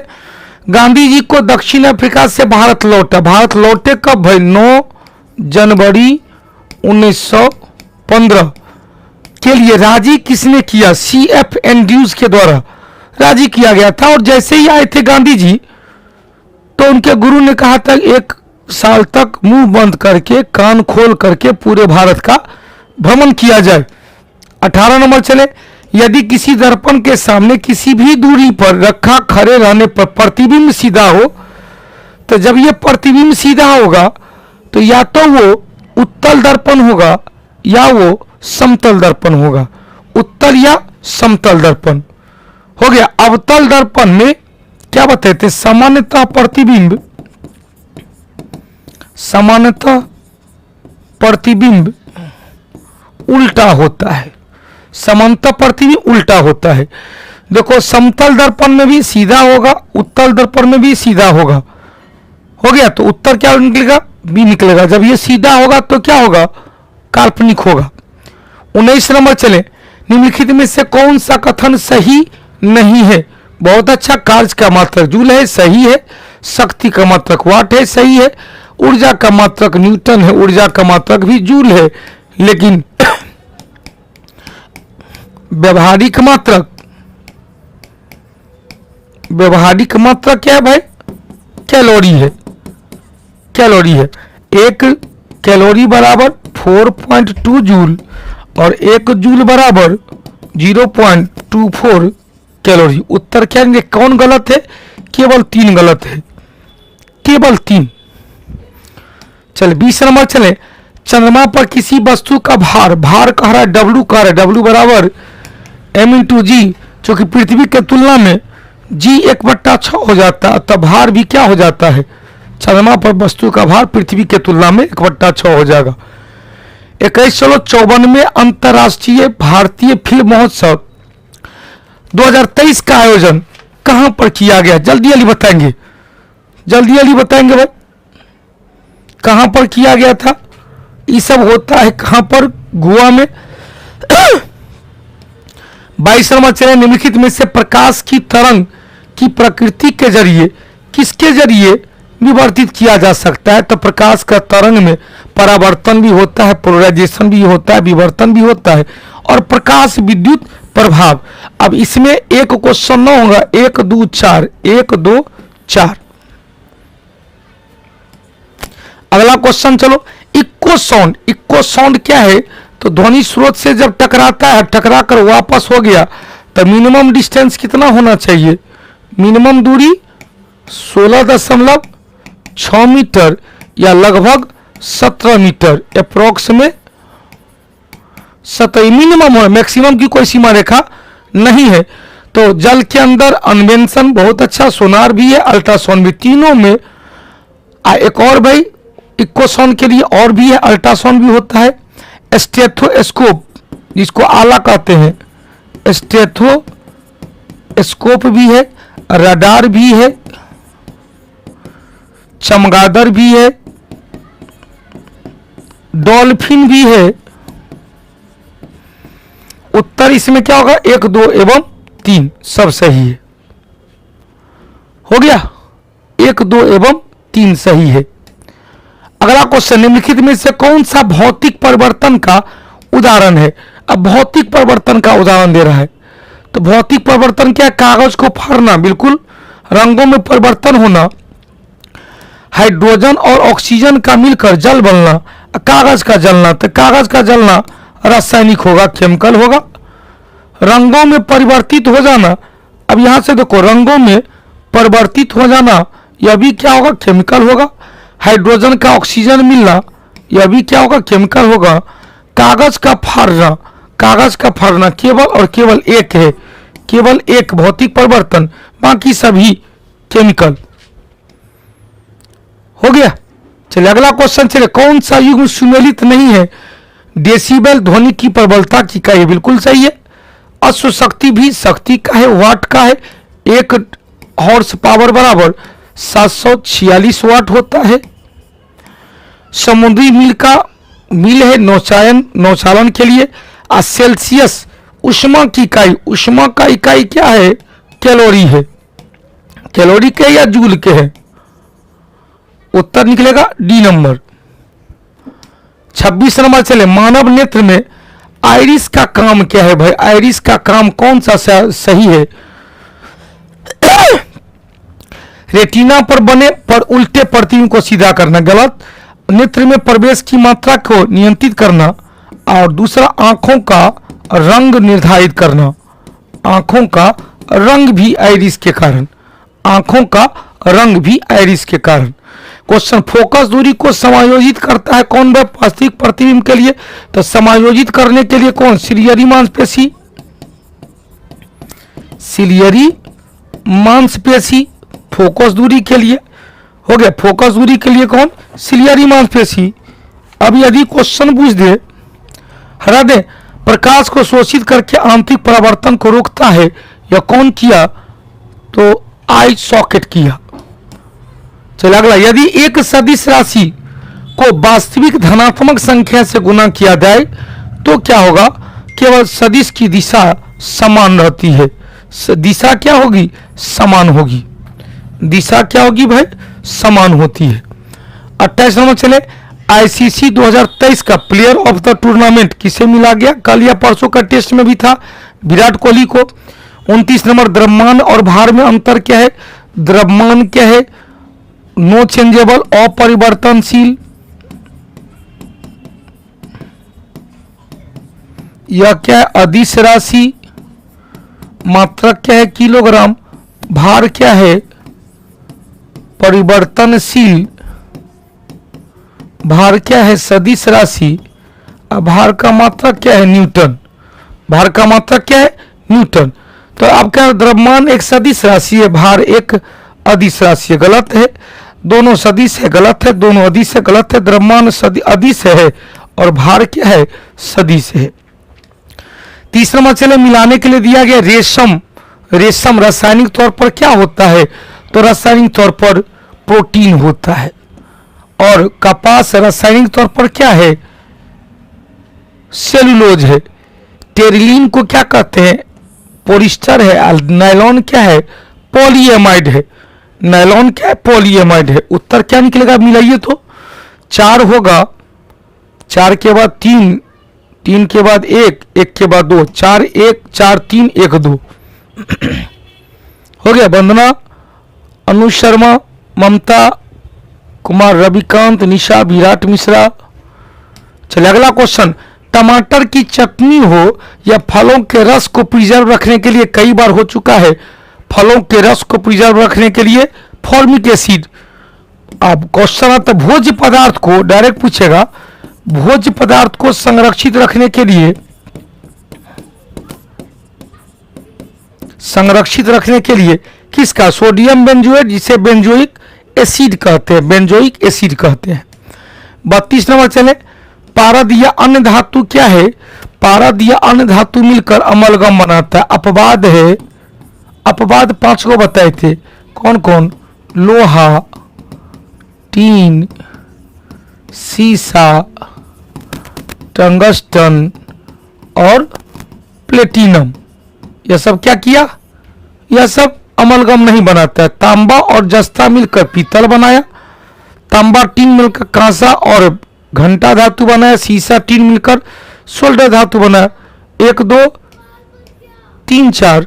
गांधी जी को दक्षिण अफ्रीका से भारत लौटे कब भाई? 9 जनवरी 1915 के लिए राजी किसने किया? CF एंड्रयूज के द्वारा राजी किया गया था। और जैसे ही आए थे गांधी जी तो उनके गुरु ने कहा था 1 साल तक मुंह बंद करके कान खोल करके पूरे भारत का भ्रमण किया जाए। 18 नंबर चले, यदि किसी दर्पण के सामने किसी भी दूरी पर रखा खड़े रहने पर प्रतिबिंब सीधा हो, तो जब ये प्रतिबिंब सीधा होगा तो या तो वो उत्तल दर्पण होगा या वो समतल दर्पण होगा। उत्तल या समतल दर्पण हो गया। अवतल दर्पण में क्या बताते? सामान्यतः प्रतिबिंब उल्टा होता है। समांतर प्रतिबिंब उल्टा होता है। देखो समतल दर्पण में भी सीधा होगा, उत्तल दर्पण में भी सीधा होगा। हो गया, तो उत्तर क्या निकलेगा? बी निकलेगा। जब ये सीधा होगा तो क्या होगा? काल्पनिक होगा। 19 नंबर चले, निम्नलिखित में से कौन सा कथन सही नहीं है? बहुत अच्छा, कार्य का मात्रक जूल है, सही है। शक्ति का मात्रक वाट है, सही है। ऊर्जा का मात्रक न्यूटन है, ऊर्जा का मात्रक भी जूल है। लेकिन व्यवहारिक मात्रक क्या है भाई? कैलोरी है। 1 कैलोरी बराबर 4.2 जूल और 1 जूल बराबर 0.24 कैलोरी। उत्तर क्या है? कौन गलत है? केवल 3 गलत है, केवल 3। चले 20 नंबर चले, चंद्रमा पर किसी वस्तु का भार कह रहा है, W कह रहा है, W बराबर m×g, जो कि पृथ्वी के तुलना में g 1/6 हो जाता है, तब भार भी क्या हो जाता है? चंद्रमा पर वस्तु का भार पृथ्वी के तुलना में 1/6 हो जाएगा। 5154 में अंतर्राष्ट्रीय भारतीय फिल्म महोत्सव 2023 का आयोजन कहां पर किया गया? जल्दी बताएंगे भाई, कहां पर किया गया था? ये सब होता है कहां पर? गोवा में। 22 नंबर चले, निम्नलिखित में से प्रकाश की तरंग की प्रकृति के जरिए किसके जरिए विवर्तित किया जा सकता है? तो प्रकाश का तरंग में परावर्तन भी होता है, पोलराइजेशन भी होता है, विवर्तन भी होता है और प्रकाश विद्युत प्रभाव। अब इसमें एक क्वेश्चन न होगा, 1 2 4, 1 2 4। अगला क्वेश्चन चलो, इक्को साउंड क्या है? तो ध्वनि स्रोत से जब टकराता है, टकरा कर वापस हो गया तो मिनिमम डिस्टेंस कितना होना चाहिए? मिनिमम दूरी 16.6 मीटर या लगभग 17 मीटर, अप्रोक्स में 17 मिनिमम है, मैक्सिमम की कोई सीमा रेखा नहीं है। तो जल के अंदर अन्वेषण बहुत अच्छा, सोनार भी है, अल्ट्रासाउंड भी, तीनों में। एक और भाई इक्को साउंड के लिए और भी है, अल्ट्रासाउंड भी होता है, स्टेथोस्कोप जिसको आला कहते हैं, स्टेथोस्कोप भी है, रडार भी है, चमगादड़ भी है, डॉल्फिन भी है। उत्तर इसमें क्या होगा? 1 2 एवं 3 सब सही है। हो गया, 1, 2 एवं 3 सही है। अगला क्वेश्चन, निम्नलिखित में से कौन सा भौतिक परिवर्तन का उदाहरण है? अब भौतिक परिवर्तन का उदाहरण दे रहा है, तो भौतिक परिवर्तन क्या है? कागज को फाड़ना, बिल्कुल। रंगों में परिवर्तन होना, हाइड्रोजन और ऑक्सीजन का मिलकर जल बनना, कागज का जलना। तो कागज का जलना रासायनिक होगा, केमिकल होगा। रंगों में परिवर्तित हो जाना, अब यहां से देखो, रंगों में परिवर्तित हो जाना, यह भी क्या होगा? केमिकल होगा। हाइड्रोजन का ऑक्सीजन मिलना, यह भी क्या होगा? केमिकल होगा। कागज का फाड़ना, कागज का फाड़ना केवल और केवल एक है, केवल एक भौतिक परिवर्तन, बाकी सभी केमिकल। हो गया। चलिए अगला क्वेश्चन चले, कौन सा युग्म सुमेलित नहीं है? डेसिबल ध्वनि की प्रबलता की इकाई है, बिल्कुल सही है। अश्व शक्ति भी शक्ति का है, वाट का है। 1 हॉर्स पावर बराबर 746 वाट होता है। समुद्री मील का मील है नौचालन के लिए। सेल्सियस उष्मा की इकाई, उष्मा का इकाई क्या है? कैलोरी है। कैलोरी के या जूल के है? उत्तर निकलेगा डी नंबर। 26 नंबर चले, मानव नेत्र में आइरिस का काम क्या है? भाई आइरिस का काम कौन सा सही है? रेटिना पर बने पर उल्टे प्रतिबिंब को सीधा करना, गलत। नेत्र में प्रवेश की मात्रा को नियंत्रित करना, और दूसरा आंखों का रंग निर्धारित करना। आंखों का रंग भी आइरिस के कारण, आंखों का रंग भी आइरिस के कारण। क्वेश्चन, फोकस दूरी को समायोजित करता है कौन? वह वास्तविक प्रतिबिंब के लिए, तो समायोजित करने के लिए कौन? सिलियरी मांसपेशी, सिलियरी मांसपेशी फोकस दूरी के लिए। हो गया, फोकस दूरी के लिए कौन? सिलियरी मांसपेशी। अब यदि क्वेश्चन पूछ दे, हटा दे, प्रकाश को शोषित करके आंतरिक परावर्तन को रोकता है, यह कौन किया? तो आई सॉकेट किया। चलिए अगला, यदि एक सदिश राशि को वास्तविक धनात्मक संख्या से गुना किया जाए तो क्या होगा? केवल सदिश की दिशा समान रहती है। दिशा क्या होगी? समान होगी। दिशा क्या होगी भाई? समान होती है। 28 नंबर चले, आईसीसी 2023 का प्लेयर ऑफ द टूर्नामेंट किसे मिला गया? कल या परसों का टेस्ट में भी था, विराट कोहली को। 29 नंबर, द्रव्यमान और भार में अंतर क्या है? द्रव्यमान क्या है? नो चेंजेबल, अपरिवर्तनशील। यह क्या है? अदिश राशि। मात्रक क्या है? किलोग्राम। भार क्या है? परिवर्तनशील। भार क्या है? सदिश राशि। अब भार का मात्रक क्या है? न्यूटन। भार का मात्रक क्या है? न्यूटन। तो अब क्या, द्रव्यमान एक सदिश राशि है, भार एक अदिश राशि है, गलत है। दोनों सदिश है, गलत है। दोनों अदिश है, गलत है। द्रव्यमान अदिश है और भार क्या है? सदिश है। तीसरा नंबर चले, मिलाने के लिए दिया गया रेशम। रेशम रासायनिक तौर पर क्या होता है? तो रासायनिक तौर पर प्रोटीन होता है। और कपास रासायनिक तौर पर क्या है? सेलुलोज है। टेरिलीन को क्या कहते हैं? पोलिस्टर है। नायलॉन क्या है? पॉलीएमाइड है। नायलॉन क्या है? पॉलीएमाइड है। उत्तर क्या निकलेगा? मिलाइए तो। 4 होगा, 4 के बाद 3, 3 के बाद 1, 1 के बाद 2, 4 1 4 3 1 2 हो गया। वंदना, अनु शर्मा, ममता कुमार, रविकांत, निशा, विराट मिश्रा। चलिए अगला क्वेश्चन, टमाटर की चटनी हो या फलों के रस को प्रिजर्व रखने के लिए, कई बार हो चुका है, फलों के रस को प्रिजर्व रखने के लिए फॉर्मिक एसिड। अब क्वेश्चन आता, भोज्य पदार्थ को डायरेक्ट पूछेगा, भोज्य पदार्थ को संरक्षित रखने के लिए, संरक्षित रखने के लिए किसका? सोडियम बेंजोएट, जिसे बेंजोइक एसिड कहते हैं, बेंजोइक एसिड कहते हैं। 32 नंबर चले, पारद या अन्य धातु क्या है? पारद या अन्य धातु मिलकर अमलगम बनाता है। अपवाद है, अपवाद 5 को बताए थे, कौन कौन? लोहा, टीन, सीसा, टंगस्टन और प्लेटिनम। यह सब क्या किया? यह सब अमलगम नहीं बनाता है। तांबा और जस्ता मिलकर पीतल बनाया, तांबा टीन मिलकर कांसा और घंटा धातु बनाया, सीसा टीन मिलकर सोल्डर धातु बनाया। 1 2 3 4।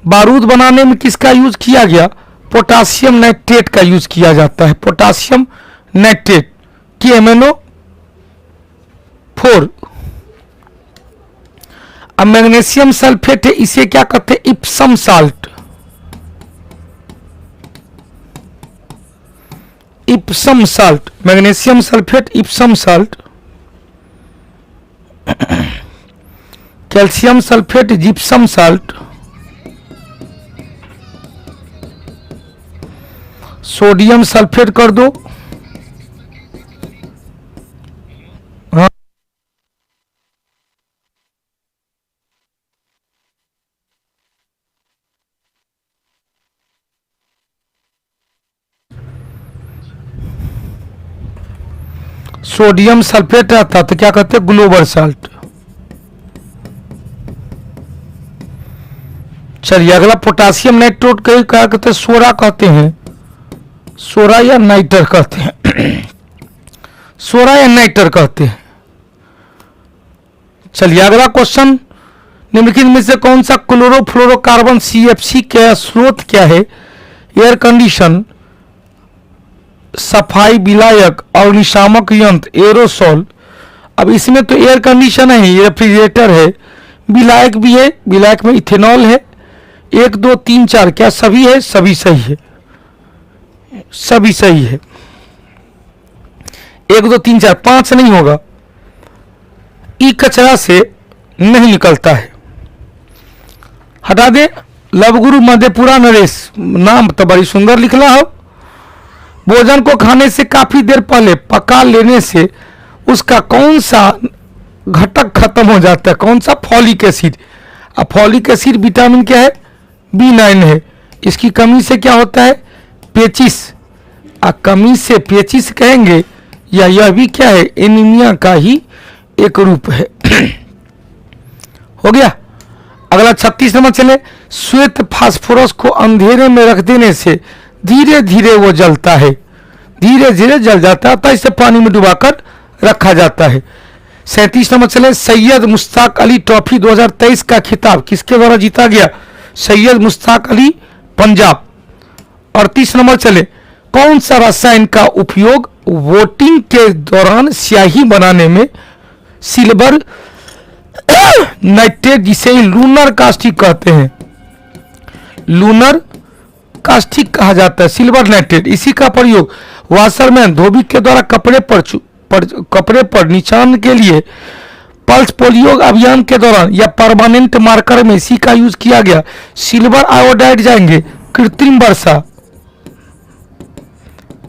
बारूद बनाने में किसका यूज किया गया? पोटासियम नाइट्रेट का यूज किया जाता है, पोटासियम नाइट्रेट KMnO4। अब मैग्नीशियम सल्फेट है, इसे क्या कहते हैं? Epson salt. Epson salt, magnesium sulphate Epson salt. Calcium sulphate gypsum salt. Sodium sulphate कर दो, हाँ। सोडियम सल्फेट रहता तो क्या कहते हैं? Global salt. चलिए अगला पोटासियम नाइट्रेट क्या कहते हैं? सोरा कहते हैं, सोरा या नाइटर कहते हैं। सोरा या नाइटर कहते हैं। चलिए अगला क्वेश्चन, निम्नलिखित में से कौन सा क्लोरोफ्लोरोकार्बन CFC का स्रोत क्या है? एयर कंडीशन, सफाई विलायक, अग्निशामक यंत्र, एरोसोल। अब इसमें तो एयर कंडीशन है, रेफ्रिजरेटर है, विलायक भी है, विलायक में इथेनॉल है। 1 2 3 4 क्या सभी है? सभी सही है, सभी सही है। 1 2 3 4 5 नहीं होगा। ई कचरा से नहीं निकलता है, हटा दे। लवगुरु मधेपुरा नरेश, नाम तो बड़ी सुंदर लिखला हो। भोजन को खाने से काफी देर पहले पका लेने से उसका कौन सा घटक खत्म हो जाता है? कौन सा? Folic acid. अब फॉलिक एसिड विटामिन क्या है? B9 है। इसकी कमी से क्या होता है? पेचिस। कमी से पेचिस कहेंगे, या यह भी क्या है? एनीमिया का ही एक रूप है। हो गया। अगला 36 नंबर चले। श्वेत फास्फोरस को अंधेरे में रख देने से धीरे धीरे वो जलता है, धीरे धीरे जल जाता है, तो इसे पानी में डुबाकर रखा जाता है। 37 नंबर चले। सैयद मुश्ताक अली ट्रॉफी 2023 का खिताब किसके द्वारा जीता गया? सैयद मुश्ताक अली, पंजाब। 38 नंबर चले। कौन सा रसायन का उपयोग वोटिंग के दौरान स्याही बनाने में? सिल्वर नाइट्रेट, जिसे लूनर कास्टिक कहते हैं, लूनर कास्टिक कहा जाता है, सिल्वर नाइट्रेट। इसी का प्रयोग वाशरमैन धोबी के द्वारा कपड़े पर निशान के लिए पल्स पोलियो अभियान के दौरान या परमानेंट मार्कर में इसी का यूज किया गया। सिल्वर आयोडाइड जाएंगे कृत्रिम वर्षा,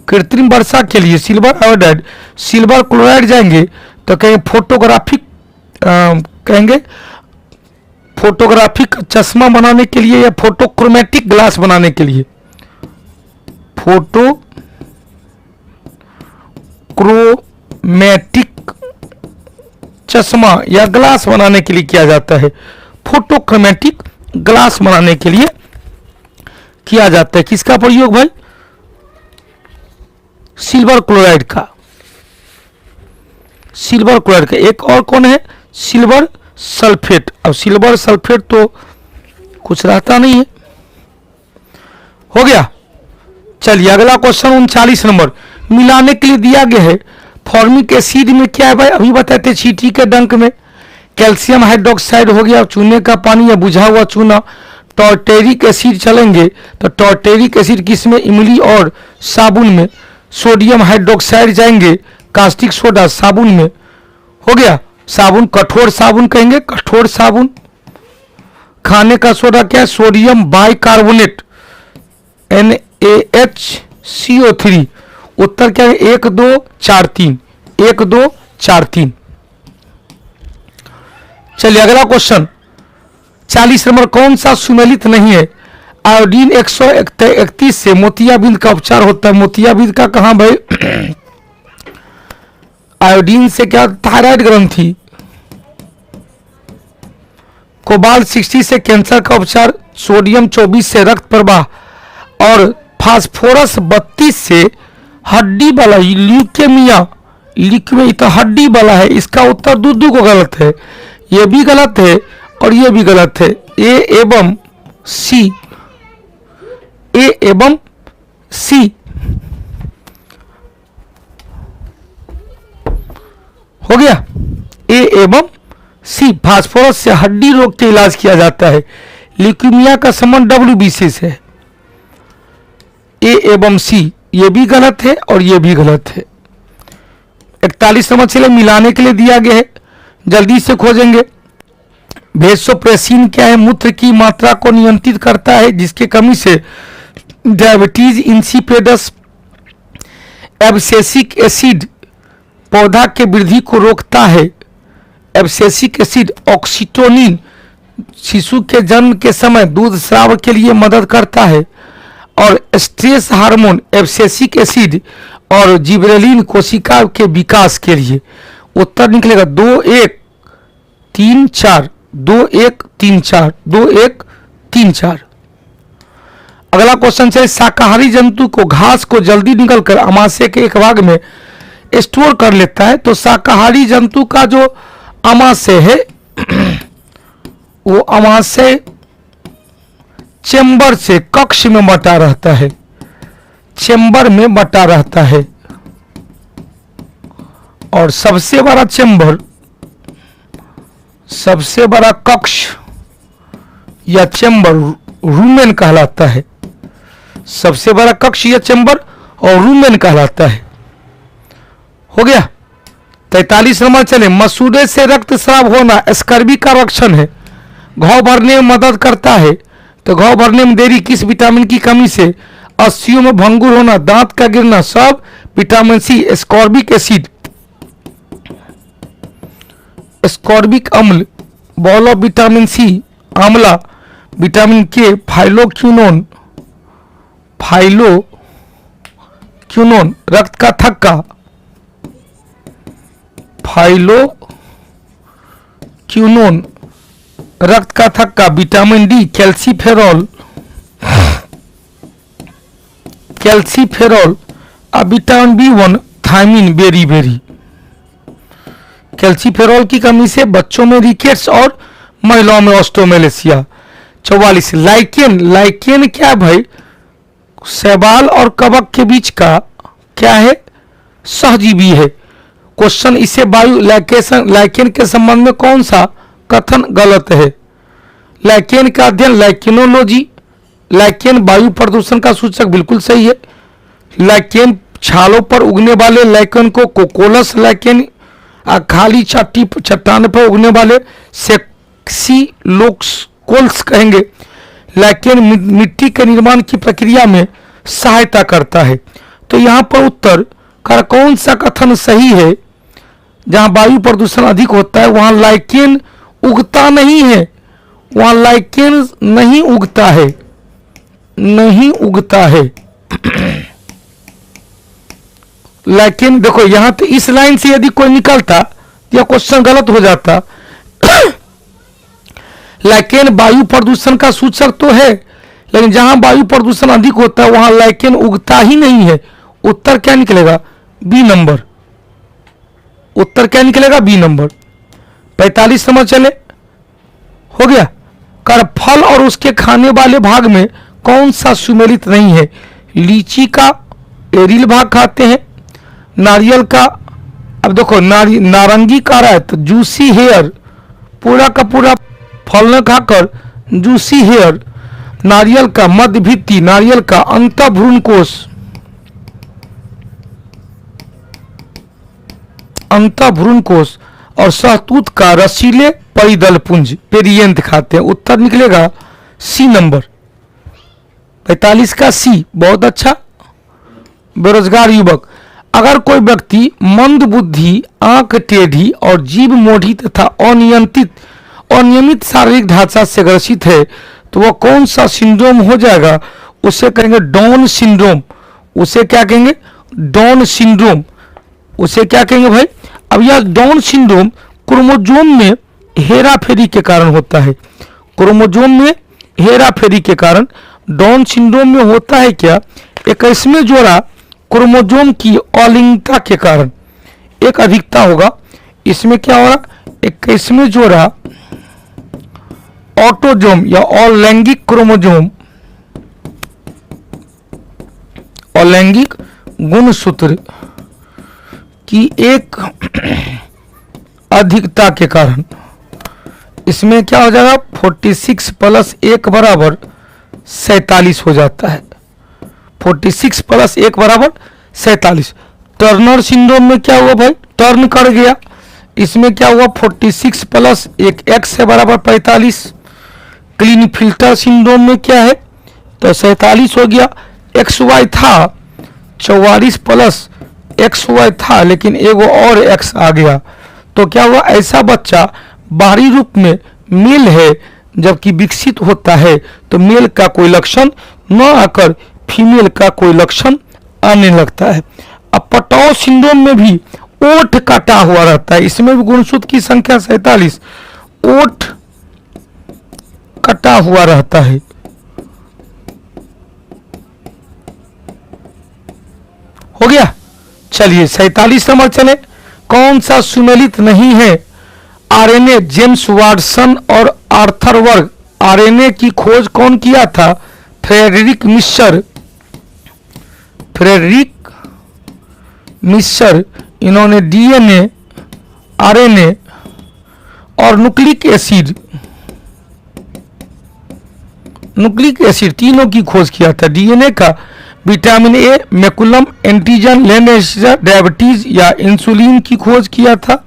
कृत्रिम वर्षा के लिए सिल्वर आयोडाइड। सिल्वर क्लोराइड जाएंगे तो कहेंगे फोटोग्राफिक, कहेंगे फोटोग्राफिक चश्मा बनाने के लिए या फोटोक्रोमेटिक ग्लास बनाने के लिए। फोटोक्रोमेटिक चश्मा या ग्लास बनाने के लिए किया जाता है, फोटोक्रोमेटिक ग्लास बनाने के लिए किया जाता है। किसका प्रयोग भाई? सिल्वर क्लोराइड का, सिल्वर क्लोराइड का। एक और कौन है? Silver sulphate. अब सिल्वर सल्फेट तो कुछ रहता नहीं है। हो गया। चलिए अगला क्वेश्चन 39 नंबर मिलाने के लिए दिया गया है। फॉर्मिक एसिड में क्या है भाई? अभी बताते चींटी के डंक में कैल्शियम हाइड्रोक्साइड हो गया, चूने का पानी या बुझा हुआ चूना। टॉर्टेरिक एसिड चलेंगे तो टॉर्टेरिक एसिड किसमें? इमली और साबुन में। सोडियम हाइड्रोक्साइड जाएंगे कास्टिक सोडा, साबुन में। हो गया। साबुन, कठोर साबुन कहेंगे, कठोर साबुन। खाने का सोडा क्या है? Sodium bicarbonate, NaHCO3। उत्तर क्या है? 1 2 4 3, 1 2 4 3। चलिए अगला क्वेश्चन 40 नंबर। कौन सा सुमेलित नहीं है? आयोडीन 131 से मोतियाबिंद का उपचार होता है। मोतियाबिंद का कहां भाई? आयोडीन से क्या? थायराइड ग्रंथि, कोबाल्ट 60 से कैंसर का उपचार, सोडियम 24 से रक्त प्रवाह, और फास्फोरस 32 से हड्डी वाला ल्यूकेमिया। ल्यूकेमिया तो हड्डी वाला है, इसका उत्तर दूध को गलत है, ये भी गलत है और ये भी गलत है। ए एवं सी, ए एवं सी हो गया। ए एवं सी, फास्फोरस से हड्डी रोग के इलाज किया जाता है। ल्यूकीमिया का संबंध WBC से है। ए एवं सी ये भी गलत है और ये भी गलत है। 41 नंबर चले मिलाने के लिए दिया गया है, जल्दी से खोजेंगे। वेसोप्रेसिन क्या है? मूत्र की मात्रा को नियंत्रित करता है, जिसके कमी से डायबिटीज इंसिपिडस। एब्सेसिक एसिड पौधा के वृद्धि को रोकता है। Abscisic acid. ऑक्सीटोनिन शिशु के जन्म के समय दूध स्राव के लिए मदद करता है। और स्ट्रेस हार्मोन एब्सेसिक एसिड और जिबरेलिन कोशिका के विकास के लिए। उत्तर निकलेगा 2 1 3 4, 2 1 3 4, 2 1 3 4। अगला क्वेश्चन है, शाकाहारी जंतु को घास को जल्दी निकलकर आमाशय के एक भाग में स्टोर कर लेता है। तो शाकाहारी जंतु का जो आमाशय है वो आमाशय चेंबर से कक्ष में बटा रहता है, चेंबर में बटा रहता है। और सबसे बड़ा चेंबर, सबसे बड़ा कक्ष या चेंबर रूमेन कहलाता है। सबसे बड़ा कक्ष या चेंबर और रूमेन कहलाता है। हो गया। 43 नंबर चले, मसूड़े से रक्त स्राव होना स्कर्वी का लक्षण है, घाव भरने में मदद करता है। तो घाव भरने में देरी किस विटामिन की कमी से? अस्थियों में भंगुर होना, दांत का गिरना, सब vitamin C. Ascorbic acid, ascorbic अम्ल, ball of vitamin C, amla. Vitamin के फाइलोक्विनोन, फाइलोक्विनोन रक्त का थक्का, फाइलोक्विनोन रक्त का थक्का। Vitamin D calciferol, calciferol. अब vitamin B1 thiamine beriberi. Calciferol की कमी से बच्चों में रिकेट्स और महिलाओं में ऑस्टोमेलेसिया। 44 लाइकेन, लाइकेन क्या है भाई? शैवाल और कवक के बीच का क्या है? सहजीवी है। क्वेश्चन इसे वायु लाइकेन के संबंध में कौन सा कथन गलत है? लाइकेन का अध्ययन लाइकेनोलॉजी। लाइकेन वायु प्रदूषण का सूचक बिल्कुल सही है। लाइकेन छालों पर उगने वाले लाइकेन को कोकोलस लाइकेन, खाली चट्टान पर उगने वाले सेक्सिलोकोल्स कहेंगे। लाइकेन मिट्टी के निर्माण की प्रक्रिया में सहायता करता है। तो यहाँ पर उत्तर का कौन सा कथन सही है? जहां वायु प्रदूषण अधिक होता है वहां लाइकेन उगता नहीं है, वहां लाइकेन नहीं उगता है, नहीं उगता है। लाइकेन देखो यहां तो इस लाइन से यदि कोई निकलता यह क्वेश्चन गलत हो जाता। लाइकेन वायु प्रदूषण का सूचक तो है, लेकिन जहां वायु प्रदूषण अधिक होता है वहां लाइकेन उगता ही नहीं है। उत्तर क्या निकलेगा? B number. उत्तर क्या निकलेगा? B number. 45 नंबर चले, हो गया। कर फल और उसके खाने वाले भाग में कौन सा सुमेलित नहीं है? लीची का एरिल भाग खाते हैं, नारियल का, अब देखो नारंगी का रहा है तो जूसी हेयर, पूरा का पूरा फल न खाकर जूसी हेयर। नारियल का मध्य भित्ति, नारियल का अंतःभ्रूण कोष, अंतःभ्रूण कोष। और सहतूत का रसीले परिदल पुंज पेरियंत खाते हैं। उत्तर निकलेगा सी नंबर। 45 का सी। बहुत अच्छा। बेरोजगार युवक, अगर कोई व्यक्ति मंद बुद्धि, आंख टेढ़ी और जीभ मोढ़ी तथा अनियमित शारीरिक ढांचा से ग्रसित है तो वह कौन सा सिंड्रोम हो जाएगा? उसे कहेंगे डाउन सिंड्रोम। उसे क्या कहेंगे? Down syndrome. उसे क्या कहेंगे भाई? अब यह डाउन सिंड्रोम क्रोमोसोम में हेराफेरी के कारण होता है। क्रोमोजोम में हेराफेरी के कारण। डाउन सिंड्रोम में होता है क्या? 21वें जोड़ा क्रोमोजोम की अलिंगता के कारण। एक अधिकता होगा। इसमें क्या होगा? 21वें जोड़ा ऑटोजोम या अलैंगिक क्रोमोजोम, अलैंगिक गुणसूत्र की एक अधिकता के कारण। इसमें क्या हो जाएगा? 46 प्लस 1 बराबर 47 हो जाता है। 46 प्लस 1 बराबर 47। टर्नर सिंड्रोम में क्या हुआ भाई? टर्न कर गया। इसमें क्या हुआ? 46 प्लस 1 x है बराबर 45। क्लीनफिल्टर सिंड्रोम में क्या है? तो 47 हो गया। एक्स वाई था 44 प्लस एक्स वाई था, लेकिन एगो और एक्स आ गया, तो क्या हुआ? ऐसा बच्चा बाहरी रूप में मेल है, जबकि विकसित होता है तो मेल का कोई लक्षण न आकर फीमेल का कोई लक्षण आने लगता है। अब पटाव सिंड्रोम में भी ओठ कटा हुआ रहता है। इसमें भी गुणसूत्र की संख्या 47। ओठ कटा हुआ रहता है। हो गया। चलिए 47 नंबर चले। कौन सा सुमेलित नहीं है? आरएनए। जेम्स वाटसन और आर्थर वर्ग। आरएनए की खोज कौन किया था? Friedrich Miescher. Friedrich Miescher. इन्होंने डीएनए, आरएनए और न्यूक्लिक एसिड, न्यूक्लिक एसिड तीनों की खोज किया था। डीएनए का vitamin A, McCollum, antigen, Landsteiner, diabetes या इंसुलिन की खोज किया था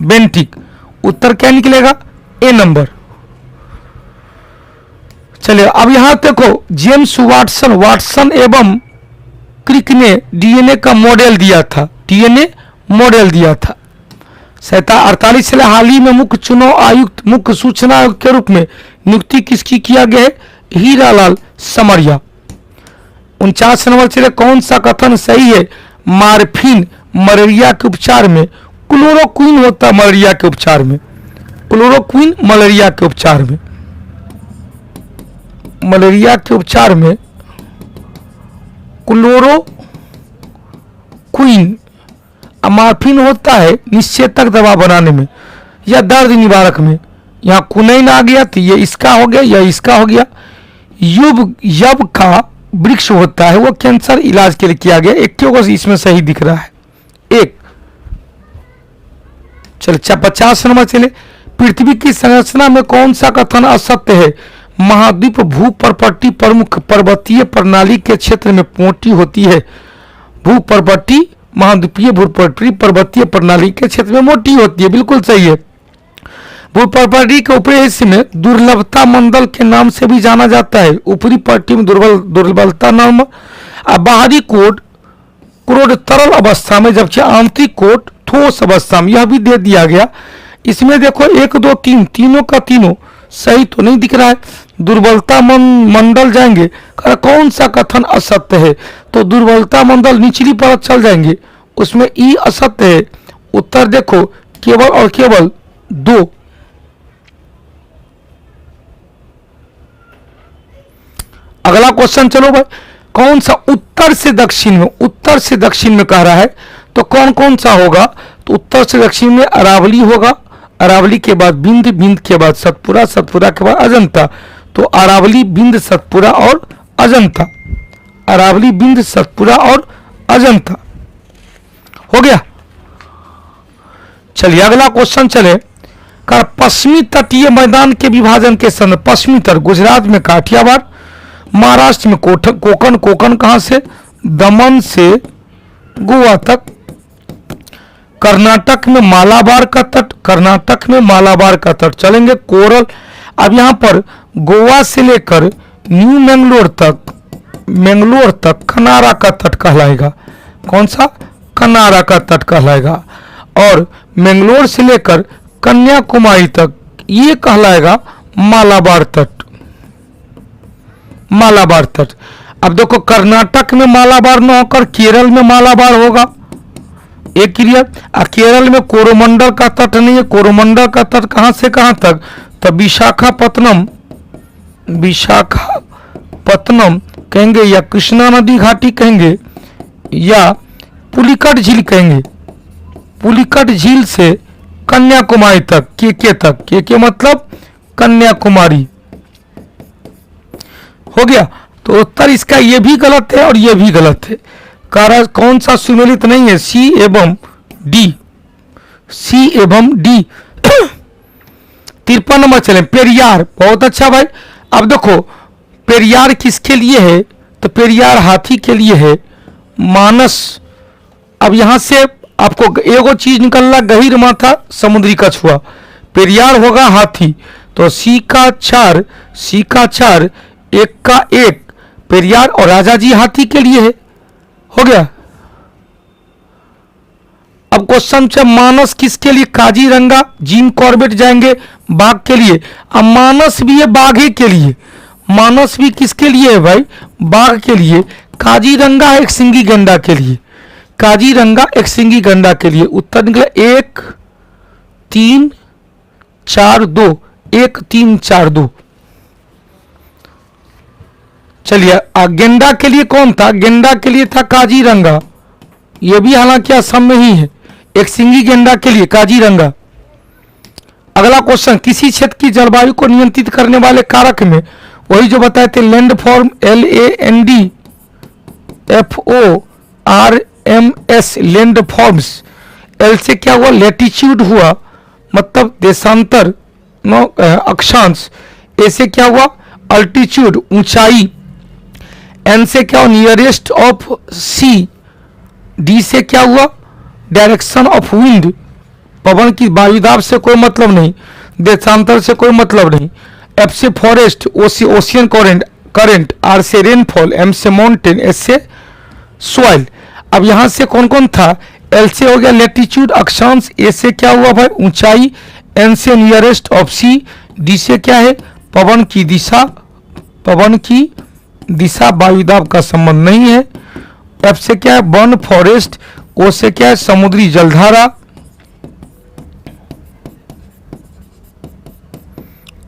बेंटिक। उत्तर क्या निकलेगा? A number. चलिए अब यहां देखो, जेम्स वाटसन, वाटसन एवं क्रिक ने डीएनए का मॉडल दिया था। डीएनए मॉडल दिया था। 48 से हाल ही में मुख्य चुनाव आयुक्त, मुख्य सूचना आयुक्त के रूप में नियुक्ति किसकी किया गया है? हीरालाल समरिया। 49 नंबर चले। कौन सा कथन सही है? मार्फिन मलेरिया के उपचार में। क्लोरोक्विन होता मलेरिया के उपचार में। क्लोरोक्विन मलेरिया के उपचार में। मलेरिया के उपचार में क्लोरोक्विन। मार्फिन होता है निश्चेतक दवा बनाने में या दर्द निवारक में। यहाँ कुनैन आ गया तो ये इसका हो गया या इसका हो गया। यब का वृक्ष होता है, वो कैंसर इलाज के लिए किया गया। एक को इसमें सही दिख रहा है। एक। चलो 50 नंबर चले। पृथ्वी की संरचना में कौन सा कथन असत्य है? महाद्वीप भूपर्वतीय प्रमुख पर्वतीय प्रणाली के क्षेत्र में मोटी होती है। भूपर्वतीय महाद्वीपीय भूपर्वतीय पर्वतीय प्रणाली के क्षेत्र में मोटी होती है, बिल्कुल सही है। भूपर्वतीय के ऊपरी हिस्से में दुर्लभता मंडल के नाम से भी जाना जाता है। ऊपरी पट्टी में दुर्बलता नाम। बाहरी कोट क्रोड तरल अवस्था में, जबकि आंतरिक कोट ठोस अवस्था में। यह भी दे दिया गया। इसमें देखो 1 2 3 तीनों का तीनों सही तो नहीं दिख रहा है। दुर्बलता मंडल जाएंगे, कौन सा कथन असत्य है? तो दुर्बलता मंडल निचली परत चल जाएंगे, उसमें ई असत्य है। उत्तर देखो केवल और केवल 2। अगला क्वेश्चन चलो भाई। कौन सा उत्तर से दक्षिण में, उत्तर से दक्षिण में कह रहा है, तो कौन कौन सा होगा? तो उत्तर से दक्षिण में अरावली होगा। अरावली के बाद बिंद, बिंद के बाद सतपुरा, सतपुरा के बाद अजंता। तो अरावली, बिंद, सतपुरा और अजंता। अरावली, बिंद, सतपुरा और अजंता। हो गया। चलिए अगला क्वेश्चन चले। कर पश्चिमी तटीय मैदान के विभाजन के संदर्भ। पश्चिमी तट गुजरात में काठियावाड़, महाराष्ट्र में कोकण। कोकण कहां से? दमन से गोवा तक। कर्नाटक में मालाबार का तट, कर्नाटक में मालाबार का तट चलेंगे। कोरल। अब यहां पर गोवा से लेकर न्यू मैंगलोर तक कनारा का तट कहलाएगा। कौन सा? कनारा का तट कहलाएगा। और मैंगलोर से लेकर कन्याकुमारी तक ये कहलाएगा मालाबार तट। मालाबार तट। अब देखो कर्नाटक में मालाबार न होकर केरल में मालाबार होगा। एक क्लियर। केरल में कोरोमंडल का तट नहीं है। कोरोमंडल का तट कहां से कहां तक? तो विशाखापत्तनम कहेंगे, या कृष्णा नदी घाटी कहेंगे, या पुलिकट झील कहेंगे। पुलिकट झील से कन्याकुमारी तक, के तक, के मतलब कन्याकुमारी हो गया। तो उत्तर इसका ये भी गलत है और ये भी गलत है। कारण कौन सा सुमेलित नहीं है? सी एवं डी, सी एवं डी। 53 नंबर चले, पेरियार। बहुत अच्छा भाई। अब देखो पेरियार किसके लिए है? तो पेरियार हाथी के लिए है। मानस, अब यहां से आपको एगो चीज निकलना, गहीर माथा समुद्री कछुआ। पेरियार होगा हाथी, तो सी का 4, सी का 4, एक का 1, पेरियार और राजाजी हाथी के लिए है। हो गया। अब क्वेश्चन से मानस किसके लिए? काजीरंगा, जिम कॉर्बेट जाएंगे बाघ के लिए। अब मानस भी है बाघे के लिए। मानस भी किसके लिए है भाई? बाघ के लिए। काजीरंगा एक सिंगी गंडा के लिए। काजीरंगा एक सिंगी गंडा के लिए। उत्तर निकला 1 3 4 2, 1 3 4 2। चलिए गेंडा के लिए कौन था? गेंडा के लिए था काजीरंगा। यह भी हालांकि असम में ही है। एक सिंगी गेंडा के लिए काजीरंगा। अगला क्वेश्चन, किसी क्षेत्र की जलवायु को नियंत्रित करने वाले कारक में, वही जो बताए थे लैंडफॉर्म, LANDFORMS, लैंडफॉर्म्स। एल से क्या हुआ? लैटिट्यूड हुआ, मतलब देशांतर, नो अक्षांश। ए से क्या हुआ? अल्टीट्यूड, ऊंचाई। एन से क्या हुआ? Nearest of C. डी से क्या हुआ? डायरेक्शन ऑफ विंड, पवन की वायुदाब से कोई मतलब नहीं, देशांतर से कोई मतलब नहीं। एफ से फॉरेस्ट, ओशियन करंट। आर से रेनफॉल, एम से माउंटेन, एस से सॉइल। अब यहां से कौन कौन था? एल से हो गया लैटिट्यूड, अक्षांश। ए से क्या हुआ भाई? ऊंचाई। एन से नियरेस्ट ऑफ सी। डी से क्या है? पवन की दिशा। पवन की दिशा वायुदाब का संबंध नहीं है। एफ से क्या है? One, forest. ओ से क्या है? समुद्री जलधारा।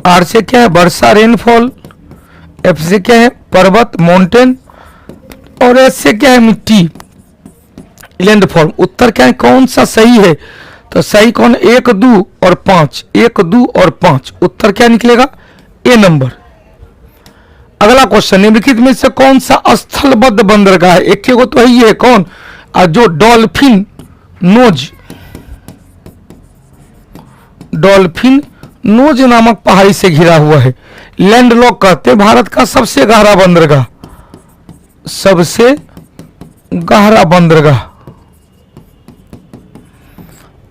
आर से क्या है? वर्षा, रेनफॉल। एफ से क्या है? पर्वत, माउंटेन। और एस से क्या है? मिट्टी, लैंडफॉर्म। उत्तर क्या है? कौन सा सही है? तो सही कौन? 1 2 और 5, 1 2 और 5। उत्तर क्या निकलेगा? A number. अगला क्वेश्चन, निम्नलिखित में से कौन सा स्थलबद्ध बंदरगाह है? एक को तो ही है कौन? जो डॉल्फिन नोज नामक पहाड़ी से घिरा हुआ है। लैंडलॉक कहते हैं भारत का सबसे गहरा बंदरगाह, सबसे गहरा बंदरगाह।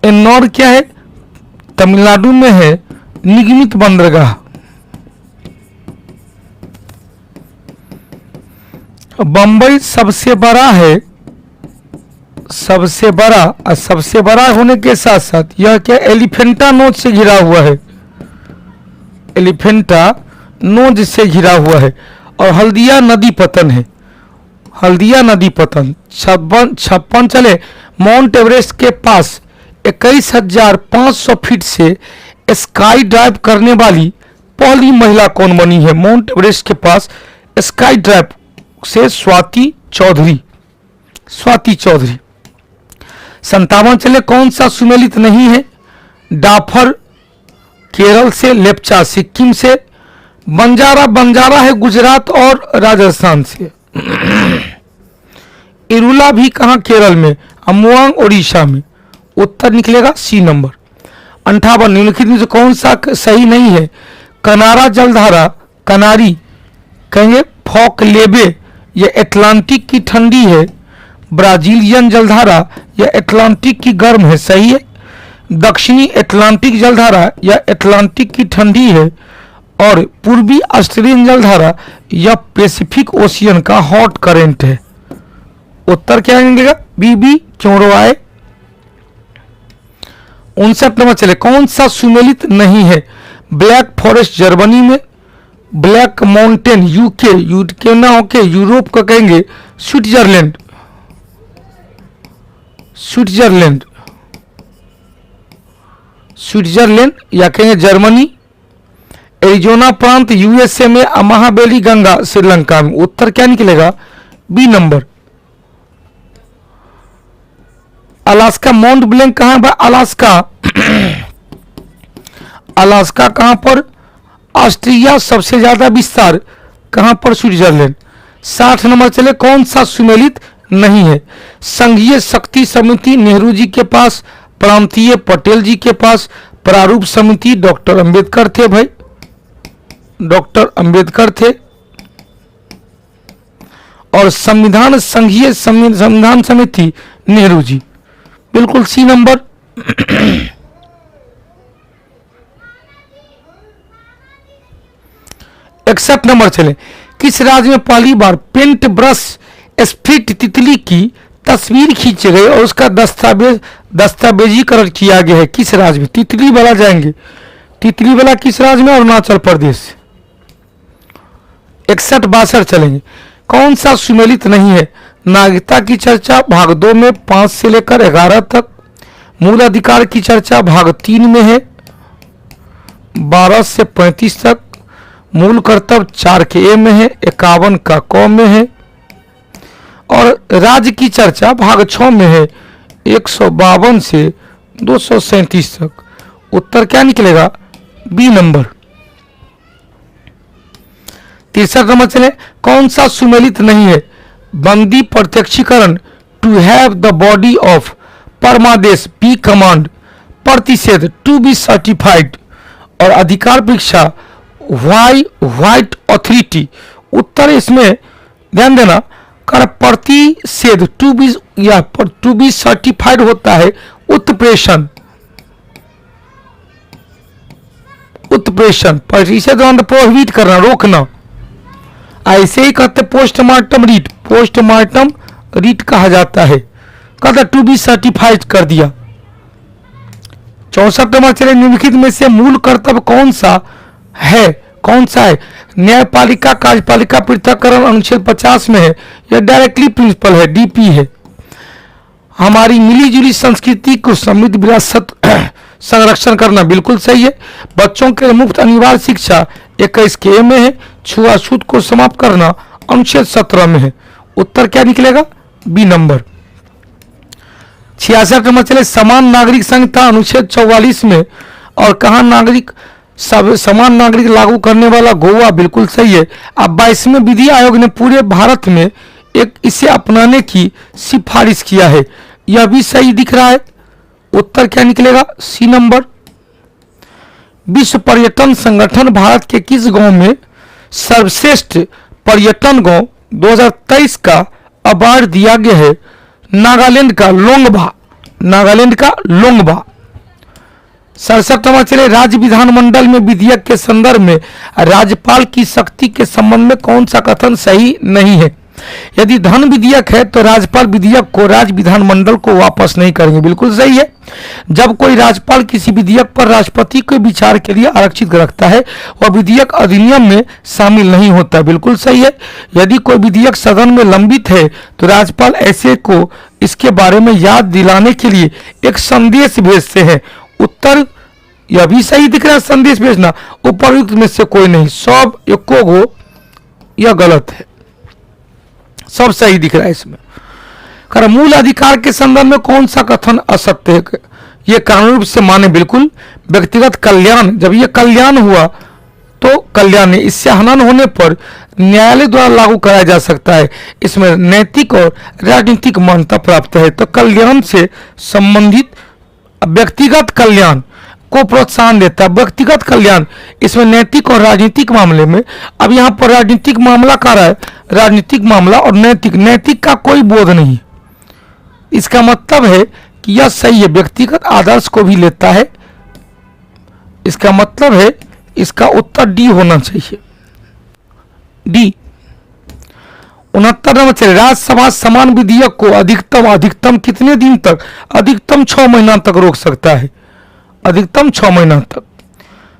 एन्नौर क्या है? तमिलनाडु में है, निगमित बंदरगाह। बंबई सबसे बड़ा है, सबसे बड़ा, और सबसे बड़ा होने के साथ साथ यह क्या? एलिफेंटा नोज से घिरा हुआ है। एलिफेंटा नोज से घिरा हुआ है। और हल्दिया नदी पतन है, हल्दिया नदी पतन। 56 चले, माउंट एवरेस्ट के पास 21,500 फीट से स्काई ड्राइव करने वाली पहली महिला कौन बनी है? माउंट एवरेस्ट के पास स्काई ड्राइव से स्वाति चौधरी। 57 चले, कौन सा सुमेलित नहीं है? डाफर केरल से, लेप्चा सिक्किम से, बंजारा है गुजरात और राजस्थान से। इरुला भी कहां? केरल में। अमुआंग उड़ीसा में। उत्तर निकलेगा सी नंबर। 58 निम्नलिखित में से कौन सा सही नहीं है? कनारा जलधारा, कनारी कहेंगे, फॉकलेबे, यह एटलांटिक की ठंडी है। ब्राजीलियन जलधारा, यह एटलांटिक की गर्म है, सही है। दक्षिणी एटलांटिक जलधारा, यह एटलांटिक की ठंडी है। और पूर्वी ऑस्ट्रेलियन जलधारा, यह पैसिफिक ओशियन का हॉट करंट है। उत्तर क्या निकलेगा? बी क्यों रोआए। 59 नंबर चले, कौन सा सुमेलित नहीं है? ब्लैक फॉरेस्ट जर्मनी में, ब्लैक माउंटेन यूके ना होके यूरोप का कहेंगे स्विट्जरलैंड, स्विट्जरलैंड, स्विट्जरलैंड या कहेंगे जर्मनी। एरिजोना प्रांत यूएसए में, महाबेली गंगा श्रीलंका में। उत्तर क्या निकलेगा? B number. Alaska, Mount Blanc कहां है? अलास्का, अलास्का कहां पर? ऑस्ट्रिया। सबसे ज्यादा विस्तार कहां पर? स्विट्जरलैंड। 60 नंबर चले, कौन सा सुमेलित नहीं है? संघीय शक्ति समिति नेहरू जी के पास, प्रांतीय पटेल जी के पास, प्रारूप समिति डॉक्टर अंबेडकर थे भाई, डॉक्टर अंबेडकर थे। और संविधान संघीय संविधान समिति नेहरू जी, बिल्कुल सी नंबर। इकसठ नंबर चले, किस राज्य में पहली बार पेंट ब्रश स्फिट तितली की तस्वीर खींचे गए और उसका दस्तावेजीकरण किया गया है? किस राज्य में? तितली वाला जाएंगे, तितली वाला किस राज्य में? अरुणाचल प्रदेश। 61-62 चलेंगे, कौन सा सुमेलित नहीं है? नागरिकता की चर्चा भाग 2 में 5 से लेकर 11 तक। मूल अधिकार की चर्चा भाग 3 में है 12 से 35 तक। मूल कर्तव्य 4 के ए में है, 51 का क में है। और राज्य की चर्चा भाग 6 में है 152 से 237 तक। उत्तर क्या निकलेगा? B number. 63 नंबर चले, कौन सा सुमेलित नहीं है? बंदी प्रत्यक्षीकरण to have the body of, परमादेश बी कमांड, प्रतिषेध टू बी सर्टिफाइड और अधिकार परीक्षा वाई व्हाइट अथॉरिटी। उत्तर इसमें ध्यान देना, कर प्रतिषेध टू बी या टू बी सर्टिफाइड होता है उत्प्रेषण, उत्प्रेषण। प्रतिषेध प्रोहिबिट करना, रोकना। ऐसे ही कहते पोस्टमार्टम रीट, पोस्टमार्टम रीट कहा जाता है। कहते टू बी सर्टिफाइड कर दिया। 64 नंबर चले, निम्नलिखित में से मूल कर्तव्य कौन सा है? कौन सा है? न्यायपालिका कार्यपालिका पृथक्करण अनुच्छेद 50 में है, यह डायरेक्टली प्रिंसिपल है, डीपी है। हमारी मिलीजुली संस्कृति को समृद्ध विरासत संरक्षण करना, बिल्कुल सही है। बच्चों के लिए मुफ्त अनिवार्य शिक्षा 21 के ए में है। छुआछूत को समाप्त करना अनुच्छेद 17 में है। उत्तर क्या निकलेगा? B number. 66 नंबर चले, समान नागरिक संहिता अनुच्छेद 44 में। और कहा नागरिक सब समान नागरिक लागू करने वाला? गोवा, बिल्कुल सही है। अब 22वें विधि आयोग ने पूरे भारत में एक इसे अपनाने की सिफारिश किया है, यह भी सही दिख रहा है। उत्तर क्या निकलेगा? C number. विश्व पर्यटन संगठन भारत के किस गांव में सर्वश्रेष्ठ पर्यटन गांव 2023 का अवार्ड दिया गया है? नागालैंड का लोंगबा, नागालैंड का लोंगबा। 67 नंबर चले, राज्य विधानमंडल में विधेयक के संदर्भ में राज्यपाल की शक्ति के संबंध में कौन सा कथन सही नहीं है? यदि धन विधेयक है तो राज्यपाल विधेयक को राज्य विधानमंडल को वापस नहीं करेंगे, बिल्कुल सही है। जब कोई राज्यपाल किसी विधेयक पर राष्ट्रपति के विचार के लिए आरक्षित रखता है वह विधेयक अधिनियम में शामिल नहीं होता, बिल्कुल सही है। यदि कोई विधेयक सदन में लंबित है तो राज्यपाल ऐसे को इसके बारे में याद दिलाने के लिए एक संदेश भेजते हैं। उत्तर यह भी सही दिख रहा है, संदेश भेजना। उपयुक्त में से कोई नहीं, सब एको गो यह गलत है, सब सही दिख रहा है इसमें। कर मूल अधिकार के संदर्भ में कौन सा कथन असत्य है? यह कानून रूप से माने, बिल्कुल। व्यक्तिगत कल्याण, जब यह कल्याण हुआ तो कल्याण है, इससे हनन होने पर न्यायालय द्वारा लागू कराया जा सकता है। इसमें नैतिक और राजनीतिक मान्यता प्राप्त है। तो कल्याण से संबंधित व्यक्तिगत कल्याण को प्रोत्साहन देता है, व्यक्तिगत कल्याण। इसमें नैतिक और राजनीतिक मामले में, अब यहाँ पर राजनीतिक मामला कह रहा है, राजनीतिक मामला और नैतिक, नैतिक का कोई बोध नहीं। इसका मतलब है कि यह सही है, व्यक्तिगत आदर्श को भी लेता है। इसका मतलब है इसका उत्तर डी होना चाहिए, डी। 69 नंबर चले, राज्यसभा समान विधेयक को अधिकतम कितने दिन तक? अधिकतम 6 महीना तक रोक सकता है, अधिकतम 6 महीना तक।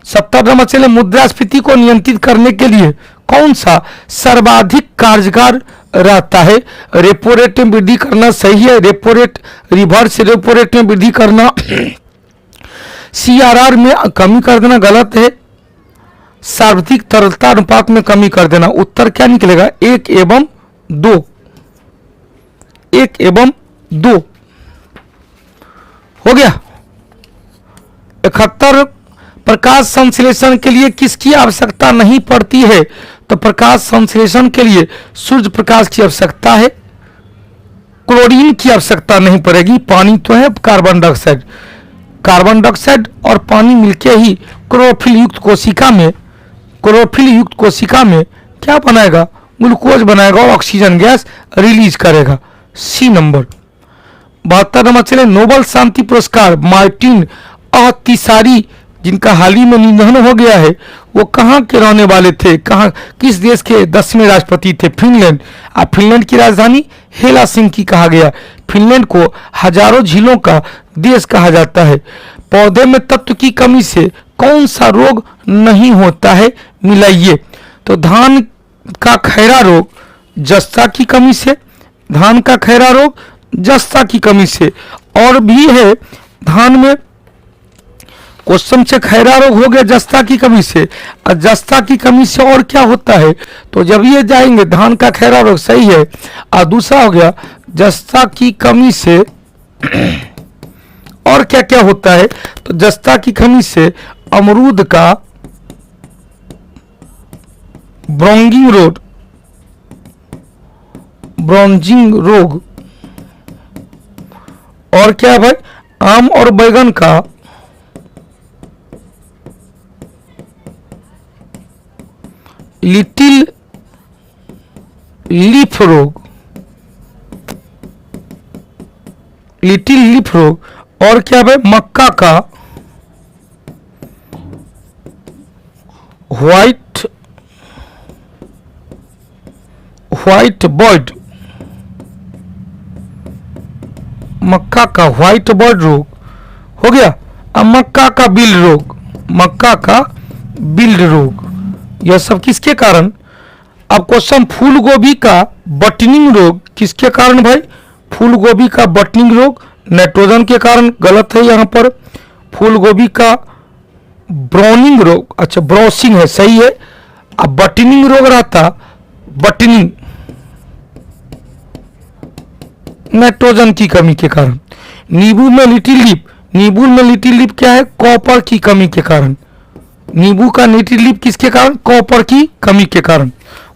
70 नंबर चले, मुद्रास्फीति को नियंत्रित करने के लिए कौन सा सर्वाधिक कारगर रहता है? रेपो रेट में वृद्धि करना सही है, repo rate reverse repo rate में वृद्धि करना, CRR में कमी कर देना गलत है, सार्वत्रिक तरलता अनुपात में कमी कर देना। उत्तर क्या निकलेगा? 1 एवं 2, 1 एवं 2 हो गया। 71 प्रकाश संश्लेषण के लिए किसकी आवश्यकता नहीं पड़ती है? तो प्रकाश संश्लेषण के लिए सूर्य प्रकाश की आवश्यकता है, क्लोरीन की आवश्यकता नहीं पड़ेगी, पानी तो है, कार्बन डाइऑक्साइड, कार्बन डाइऑक्साइड और पानी मिलके ही क्लोरोफिल युक्त कोशिका में, क्लोरोफिल युक्त कोशिका में क्या बनाएगा? ग्लूकोज बनाएगा और ऑक्सीजन गैस रिलीज करेगा। C number. 72 नंबर चले, नोबेल शांति पुरस्कार मार्टिन अहतिसारी जिनका हाल ही में निधन हो गया है, वो कहाँ के रहने वाले थे? कहाँ, किस देश के 10वें राष्ट्रपति थे? फिनलैंड। फिनलैंड की राजधानी हेलसिंकी कहा गया। फिनलैंड को हजारों झीलों का देश कहा जाता है। पौधे में तत्व की कमी से कौन सा रोग नहीं होता है? मिलाइए। तो धान का खैरा रोग जस्ता की कमी से, धान का खैरा रोग जस्ता की कमी से, और भी है धान में क्वेश्चन से खैरा रोग हो गया जस्ता की कमी से, और जस्ता की कमी से और क्या होता है? तो जब ये जाएंगे धान का खैरा रोग सही है, और दूसरा हो गया जस्ता की कमी से और क्या क्या होता है? तो जस्ता की कमी से अमरूद का ब्रोंजिंग रोग, ब्रोंजिंग रोग, और क्या है भाई? आम और बैगन का लिटिल लीफ रोग, लिटिल लीफ रोग, और क्या है? मक्का का व्हाइट बर्ड, मक्का का व्हाइट बर्ड रोग हो गया। अब मक्का का बिल रोग, मक्का का बिल्ड रोग, यह सब किसके कारण? अब क्वेश्चन फूल गोभी का बटनिंग रोग किसके कारण भाई? फूल गोभी का बटनिंग रोग नाइट्रोजन के कारण, गलत है यहां पर। फूल गोभी का ब्राउनिंग रोग, अच्छा ब्राउसिंग है, सही है। अब बटनिंग रोग रहता, बटनिंग नाइट्रोजन की कमी के कारण। नींबू में लिटिल लीफ, नींबू में लिटिल लीफ क्या है? कॉपर की कमी के कारण। नींबू का लिटिल लीफ किसके कारण? कॉपर की कमी के कारण।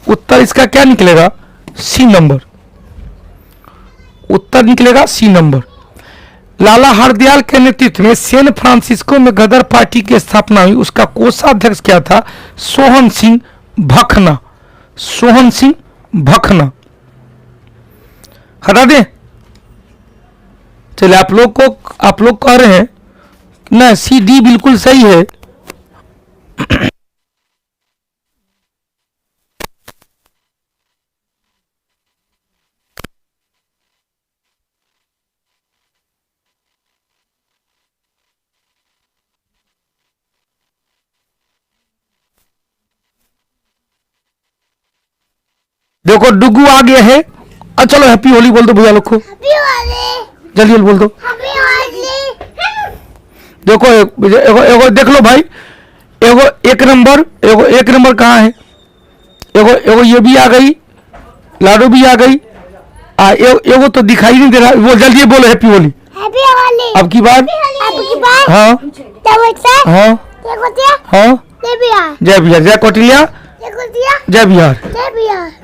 उत्तर इसका क्या निकलेगा? C number. उत्तर निकलेगा सी नंबर। लाला हरदयाल के नेतृत्व में सैन फ्रांसिस्को में गदर पार्टी की स्थापना हुई, उसका कोषाध्यक्ष क्या था? सोहन सिंह भखना, सोहन सिंह भखना। हटा दें? चलिए, आप लोग कह रहे हैं ना सी डी बिल्कुल सही है। देखो डुगू आ गया है। चलो हैप्पी होली बोल दो भैया लोग को, जल्दी बोल दो। देखो एगो देख लो भाई, एगो एक नंबर कहाँ है? एगो ये भी आ गई, लाडो भी आ गई, एगो तो दिखाई नहीं दे रहा। वो जल्दी बोलो हैप्पी होली। अब की बात हाँ हाँ हाँ, जय बिहार, जय कौटिल्या, जय बिहार।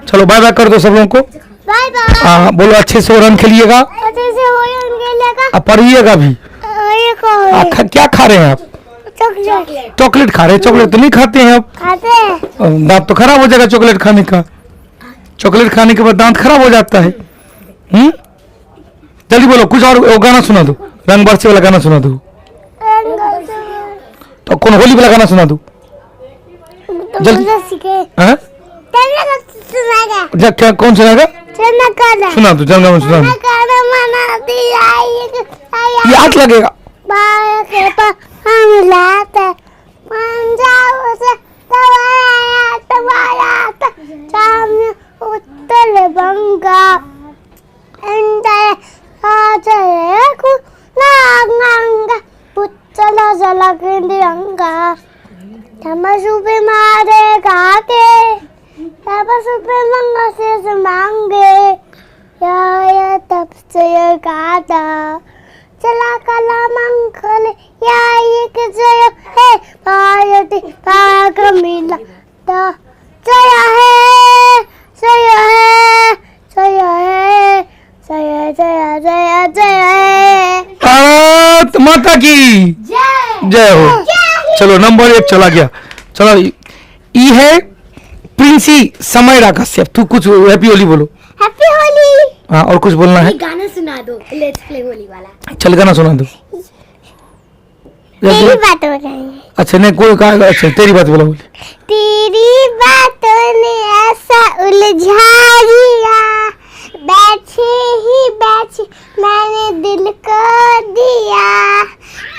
चलो बाय बाय कर दो सब लोगों को। Bye bye. हाँ बोलो, अच्छे से रन खेलिएगा, अब पढ़िएगा भी। क्या खा रहे हैं आप? चॉकलेट खा रहे हैं? चॉकलेट तो नहीं खाते हैं आप, दांत तो खराब हो जाएगा चॉकलेट खाने का। चॉकलेट खाने के बाद दांत खराब हो जाता है। जल्दी बोलो, कुछ और गाना सुना दो, रंग बरसे वाला गाना सुना दो। तो कौन होली वाला गाना सुना दो जल्दी। क्या कौन सुनाएगा? सुना दो, जनगण सुना दो। ये हाथ लगेगा। सामने उत्तर बंगा पुतला जला तिरंगा तमसुपे मारे काके तपसुपे मंगा से मांगे या तप से गाता चला कला मंगल या एक जय है पायति पाग मिला ता जय है जय है जय है जय जय जय जय है भारत माता की जय हो। चलो नंबर 1 चला गया। चलो ई है प्रिंसी समयरा कश्यप। तू कुछ हैप्पी होली बोलो। हैप्पी होली। हाँ और कुछ बोलना है? गाना सुना दो लेट्स प्ले होली वाला। चल गाना सुना दो। तेरी बातों में अच्छा नहीं कोई का अच्छा तेरी बात बोला बोले। तेरी बातों ने ऐसा उलझा दिया बैठे ही बैठे मैंने दिल को दिया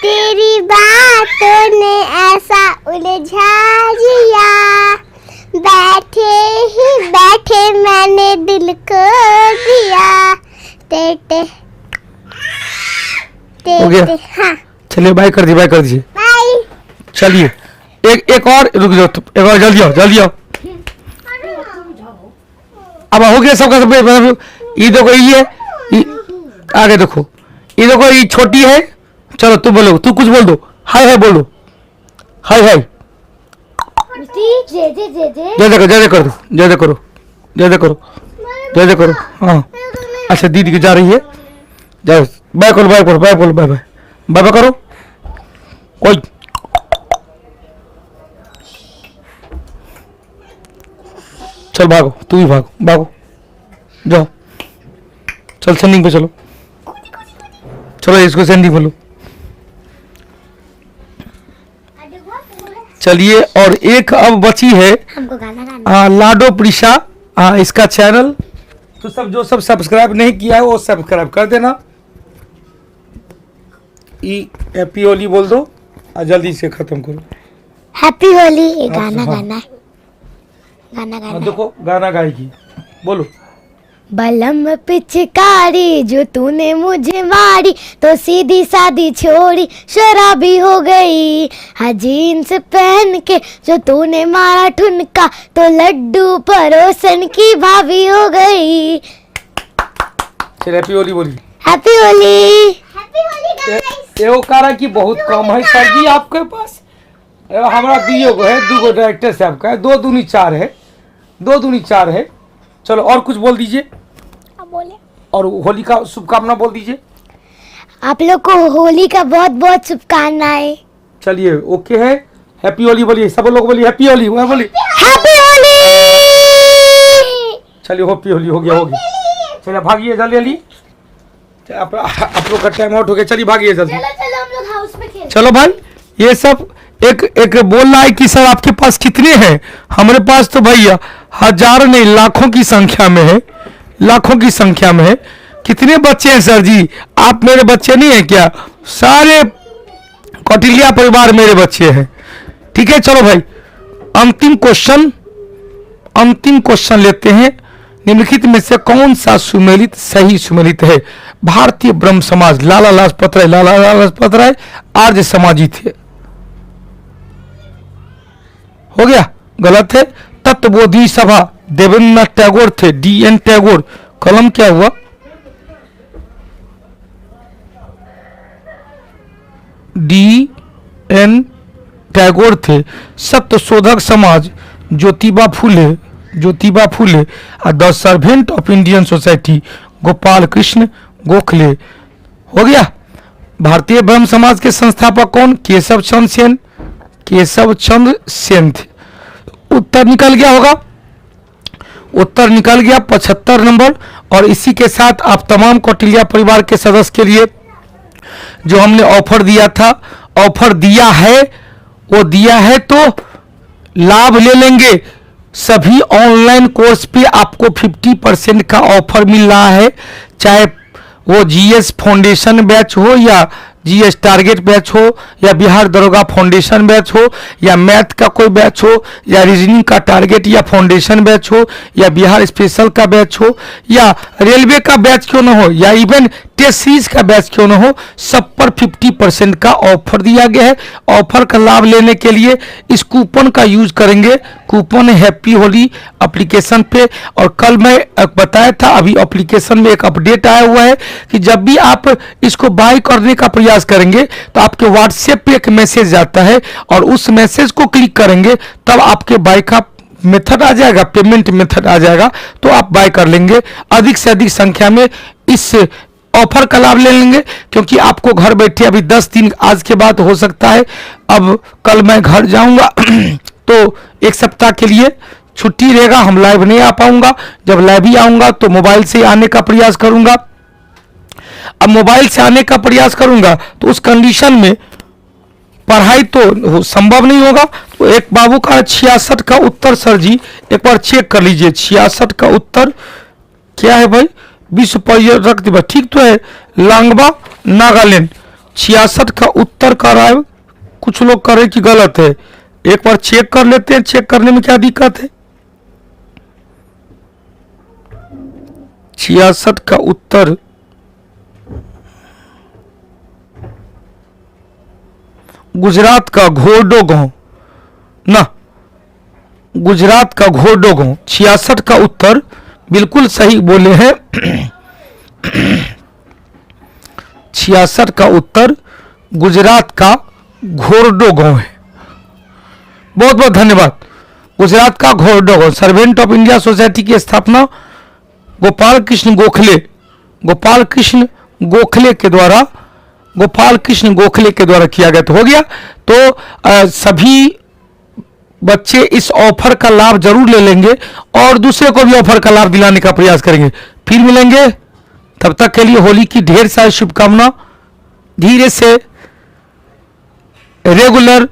तेरी बातों ने ऐसा उलझा दिया बैठे ही बैठे मैंने दिल को दिया टे हो गया? हाँ चलिए बाय कर दीजिए। बाय। चलिए एक और रुक जाओ एक और जल्दी आओ। अब हो गया सबका सब। ये देखो ये आगे देखो ये देखो ये छोटी है। चलो तू बोलो तू कुछ बोल दो। हाय बोलो हाय जय कर दो जय करो। हाँ अच्छा दीदी की जा रही है जाओ बाय करो कोई चल भागो तू भी भागो जाओ चल सेंडिंग पे चलो इसको सेंडिंग बोलो। चलिए और एक अब बची है हमको गाना गाना लाडो प्रिशा। इसका चैनल तो सब जो सब सब्सक्राइब नहीं किया है वो सब्सक्राइब कर देना। हैप्पी होली बोल दो और जल्दी से खत्म करो। हैप्पी होली। एक हाँ, गाना हाँ। गाना है गाना गाना है। देखो गाना गाएगी बोलो। बलम पिचकारी जो तूने मुझे मारी तो सीधी सादी छोड़ी शराबी हो गई हाँ जीन्स पहन के जो तूने मारा ठुनका तो लड्डू परोसन की भाभी हो गई। चल हैप्पी होली बोली। Happy Holi. Happy Holi guys. एगो कारण की बहुत कम है सर जी आपके पास। हमारा दियो है 2 डायरेक्टर साहब का है 2 दूनी 4 है 2 दूनी 4 है। चलो और कुछ बोल दीजिए बोले और होली का शुभकामना बोल दीजिए। आप लोग को होली का बहुत बहुत शुभकामनाएं। चलिए ओके है। हैप्पी होली बोलिए सब लोग बोलिए हैप्पी होली बोलिए हैप्पी होली। चलिए हैप्पी होली हो गया चलिए भागिए जल्दी आप लोग का टाइम आउट हो गया। चलिए भागिए जल्दी चलो हम लोग हाउस में खेल। चलो भाई ये सब एक बोल रहा है कि सर आपके पास कितने हैं। हमारे पास तो भैया हजार नहीं लाखों की संख्या में है कितने बच्चे हैं सर जी? आप मेरे बच्चे नहीं है क्या? सारे कौटिल्य परिवार मेरे बच्चे हैं। ठीक है चलो भाई अंतिम क्वेश्चन लेते हैं। निम्नलिखित में से कौन सा सुमेलित सही सुमेलित है? भारतीय ब्रह्म समाज लाला लाजपत राय आर्य समाजी थे। हो गया गलत है। तत्वबोधि सभा देवेंद्रनाथ टैगोर थे। DN टैगोर कलम क्या हुआ? DN टैगोर थे। सत्य शोधक समाज ज्योतिबा फूले और the servant of Indian society Gopal Krishna Gokhale. हो गया। भारतीय ब्रह्म समाज के संस्थापक कौन? केशव चंद्र सेन थे। उत्तर निकल गया होगा। उत्तर निकल गया 75 नंबर। और इसी के साथ आप तमाम कौटिल्य परिवार के सदस्य के लिए जो हमने ऑफर दिया है तो लाभ ले लेंगे। सभी ऑनलाइन कोर्स पे आपको 50% का ऑफर मिल रहा है, चाहे वो GS फाउंडेशन बैच हो या जीएस टारगेट बैच हो, या बिहार दरोगा फाउंडेशन बैच हो, या मैथ का कोई बैच हो, या रीजनिंग का टारगेट या फाउंडेशन बैच हो, या बिहार स्पेशल का बैच हो, या रेलवे का बैच क्यों ना हो, या इवन टेस्ट सीरीज का बैच क्यों ना हो, सब पर 50% का ऑफर दिया गया है। ऑफर का लाभ लेने के लिए इस कूपन का यूज करेंगे। कूपन है हैप्पी होली एप्लीकेशन पे। और कल मैं बताया था, अभी एप्लीकेशन में एक अपडेट आया हुआ है कि जब भी आप इसको बाय करने का प्रयास करेंगे तो आपके व्हाट्सएप पे एक मैसेज आता है, और उस मैसेज को क्लिक करेंगे तब आपके बाय का मेथड आ जाएगा, पेमेंट मेथड आ जाएगा, तो आप बाय कर लेंगे। अधिक से अधिक संख्या में इस ऑफर का लाभ ले लेंगे, क्योंकि आपको घर बैठे अभी 10 दिन आज के बाद हो सकता है, अब कल मैं घर जाऊंगा तो एक सप्ताह के लिए छुट्टी रहेगा, हम लाइव नहीं आ पाऊंगा। जब लाइव ही आऊंगा तो मोबाइल से आने का प्रयास करूंगा। अब मोबाइल से आने का प्रयास करूंगा तो उस कंडीशन में पढ़ाई तो संभव नहीं होगा। तो एक बाबू का 66 का उत्तर सर जी एक बार चेक कर लीजिए। 66 का उत्तर क्या है भाई? विश्व पर्यटक दिवस, ठीक तो है, लांगबा नागालैंड। 66 का उत्तर कर रहा है, कुछ लोग कर रहे कि गलत है, एक बार चेक कर लेते हैं। चेक करने में क्या दिक्कत है? 66 का उत्तर गुजरात का घोरडो गांव ना, गुजरात का घोरडो गांव। 66 का उत्तर बिल्कुल सही बोले हैं। 66 का उत्तर गुजरात का घोरडो गांव है। बहुत बहुत धन्यवाद। गुजरात का घोरडो गांव। सर्वेंट ऑफ इंडिया सोसाइटी की स्थापना गोपाल कृष्ण गोखले के द्वारा किया गया। तो हो गया। तो सभी बच्चे इस ऑफर का लाभ जरूर ले लेंगे और दूसरे को भी ऑफर का लाभ दिलाने का प्रयास करेंगे। फिर मिलेंगे, तब तक के लिए होली की ढेर सारी शुभकामना। धीरे से रेगुलर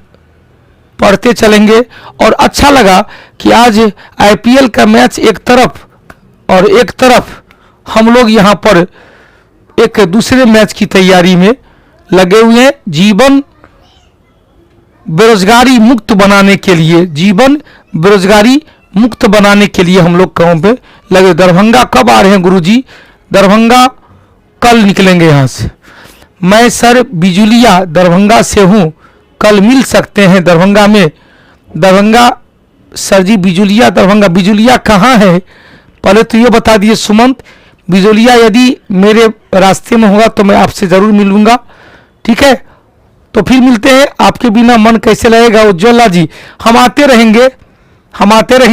पढ़ते चलेंगे। और अच्छा लगा कि आज आईपीएल का मैच एक तरफ और एक तरफ हम लोग यहाँ पर एक दूसरे मैच की तैयारी में लगे हुए हैं। जीवन बेरोजगारी मुक्त बनाने के लिए, हम लोग गाँव पे लगे। दरभंगा कब आ रहे हैं गुरुजी? दरभंगा कल निकलेंगे यहाँ से। मैं सर बिजुलिया दरभंगा से हूँ, कल मिल सकते हैं दरभंगा में। दरभंगा सर जी, बिजुलिया दरभंगा, बिजुलिया कहाँ है पहले तो ये बता दिए सुमंत। बिजुलिया यदि मेरे रास्ते में होगा तो मैं आपसे जरूर मिलूंगा, ठीक है? तो फिर मिलते हैं। आपके बिना मन कैसे लगेगा उज्ज्वला जी? हम आते रहेंगे,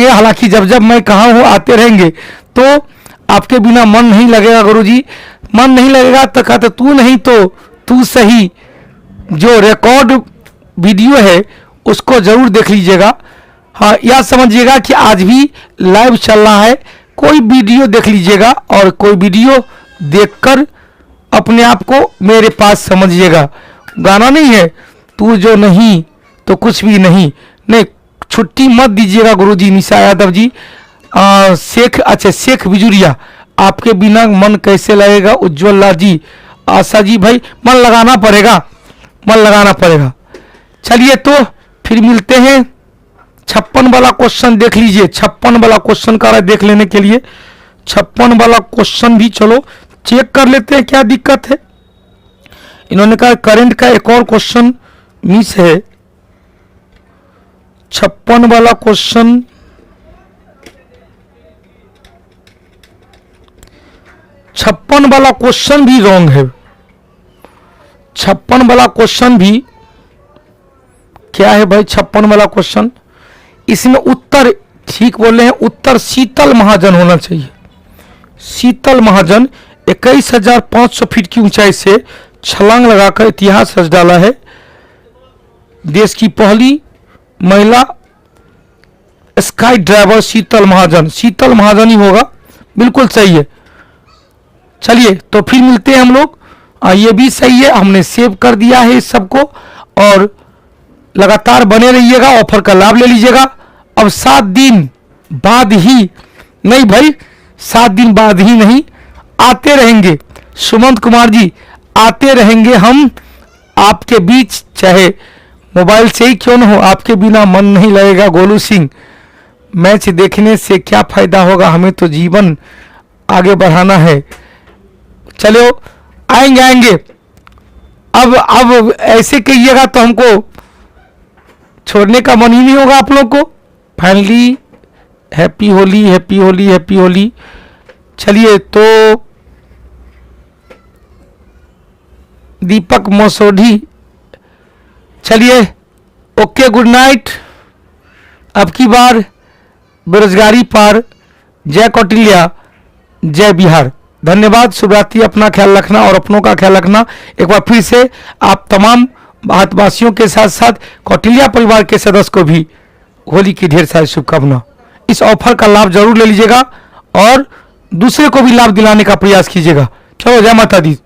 हालांकि जब जब मैं कहाँ हूँ आते रहेंगे। तो आपके बिना मन नहीं लगेगा गुरुजी। मन नहीं लगेगा तो कहते तू नहीं तो तू सही। जो रिकॉर्ड वीडियो है उसको जरूर देख लीजिएगा। हाँ, यह समझिएगा कि आज भी लाइव चल रहा है। कोई वीडियो देख लीजिएगा और कोई वीडियो देखकर अपने आप को मेरे पास समझिएगा। गाना नहीं है तू जो नहीं तो कुछ भी नहीं। छुट्टी मत दीजिएगा गुरुजी। निशा यादव जी, शेख बिजुरिया, आपके बिना मन कैसे लगेगा? उज्ज्वला जी, आशा जी, भाई मन लगाना पड़ेगा। चलिए तो फिर मिलते हैं। 56 वाला क्वेश्चन देख लीजिए। 56 वाला क्वेश्चन का देख लेने के लिए 56 वाला क्वेश्चन भी चलो चेक कर लेते हैं, क्या दिक्कत है। इन्होंने कहा करंट का एक और क्वेश्चन मिस है। 56 वाला क्वेश्चन, छप्पन वाला क्वेश्चन भी रॉन्ग है। 56 वाला क्वेश्चन भी क्या है भाई? 56 वाला क्वेश्चन, इसमें उत्तर ठीक बोल रहे हैं, उत्तर शीतल महाजन होना चाहिए। शीतल महाजन 21,500 फीट की ऊंचाई से छलांग लगाकर इतिहास रच डाला है। देश की पहली महिला स्काई ड्राइवर शीतल महाजन ही होगा, बिल्कुल सही है। चलिए तो फिर मिलते हैं हम लोग। ये भी सही है, हमने सेव कर दिया है इस सबको। और लगातार बने रहिएगा, ऑफर का लाभ ले लीजिएगा। अब 7 दिन बाद ही नहीं भाई, 7 दिन बाद ही नहीं, आते रहेंगे। सुमंत कुमार जी, आते रहेंगे हम आपके बीच, चाहे मोबाइल से ही क्यों न हो, आपके बिना मन नहीं लगेगा। गोलू सिंह, मैच देखने से क्या फायदा होगा, हमें तो जीवन आगे बढ़ाना है। चलो आएंगे आएंगे। अब ऐसे कहिएगा तो हमको छोड़ने का मन ही नहीं होगा आप लोग को। Finally happy Holi, happy Holi, happy Holi. चलिए, तो दीपक मसोढ़ी, चलिए ओके, गुड नाइट। अब की बार बेरोजगारी पार, जय कौटिल्या, जय बिहार। धन्यवाद, शुभ रात्रि। अपना ख्याल रखना और अपनों का ख्याल रखना। एक बार फिर से आप तमाम भारतवासियों के साथ साथ कौटिल्या परिवार के सदस्य को भी होली की ढेर सारी शुभकामना। इस ऑफर का लाभ जरूर ले लीजिएगा और दूसरे को भी लाभ दिलाने का प्रयास कीजिएगा। चलो, जय माता दी।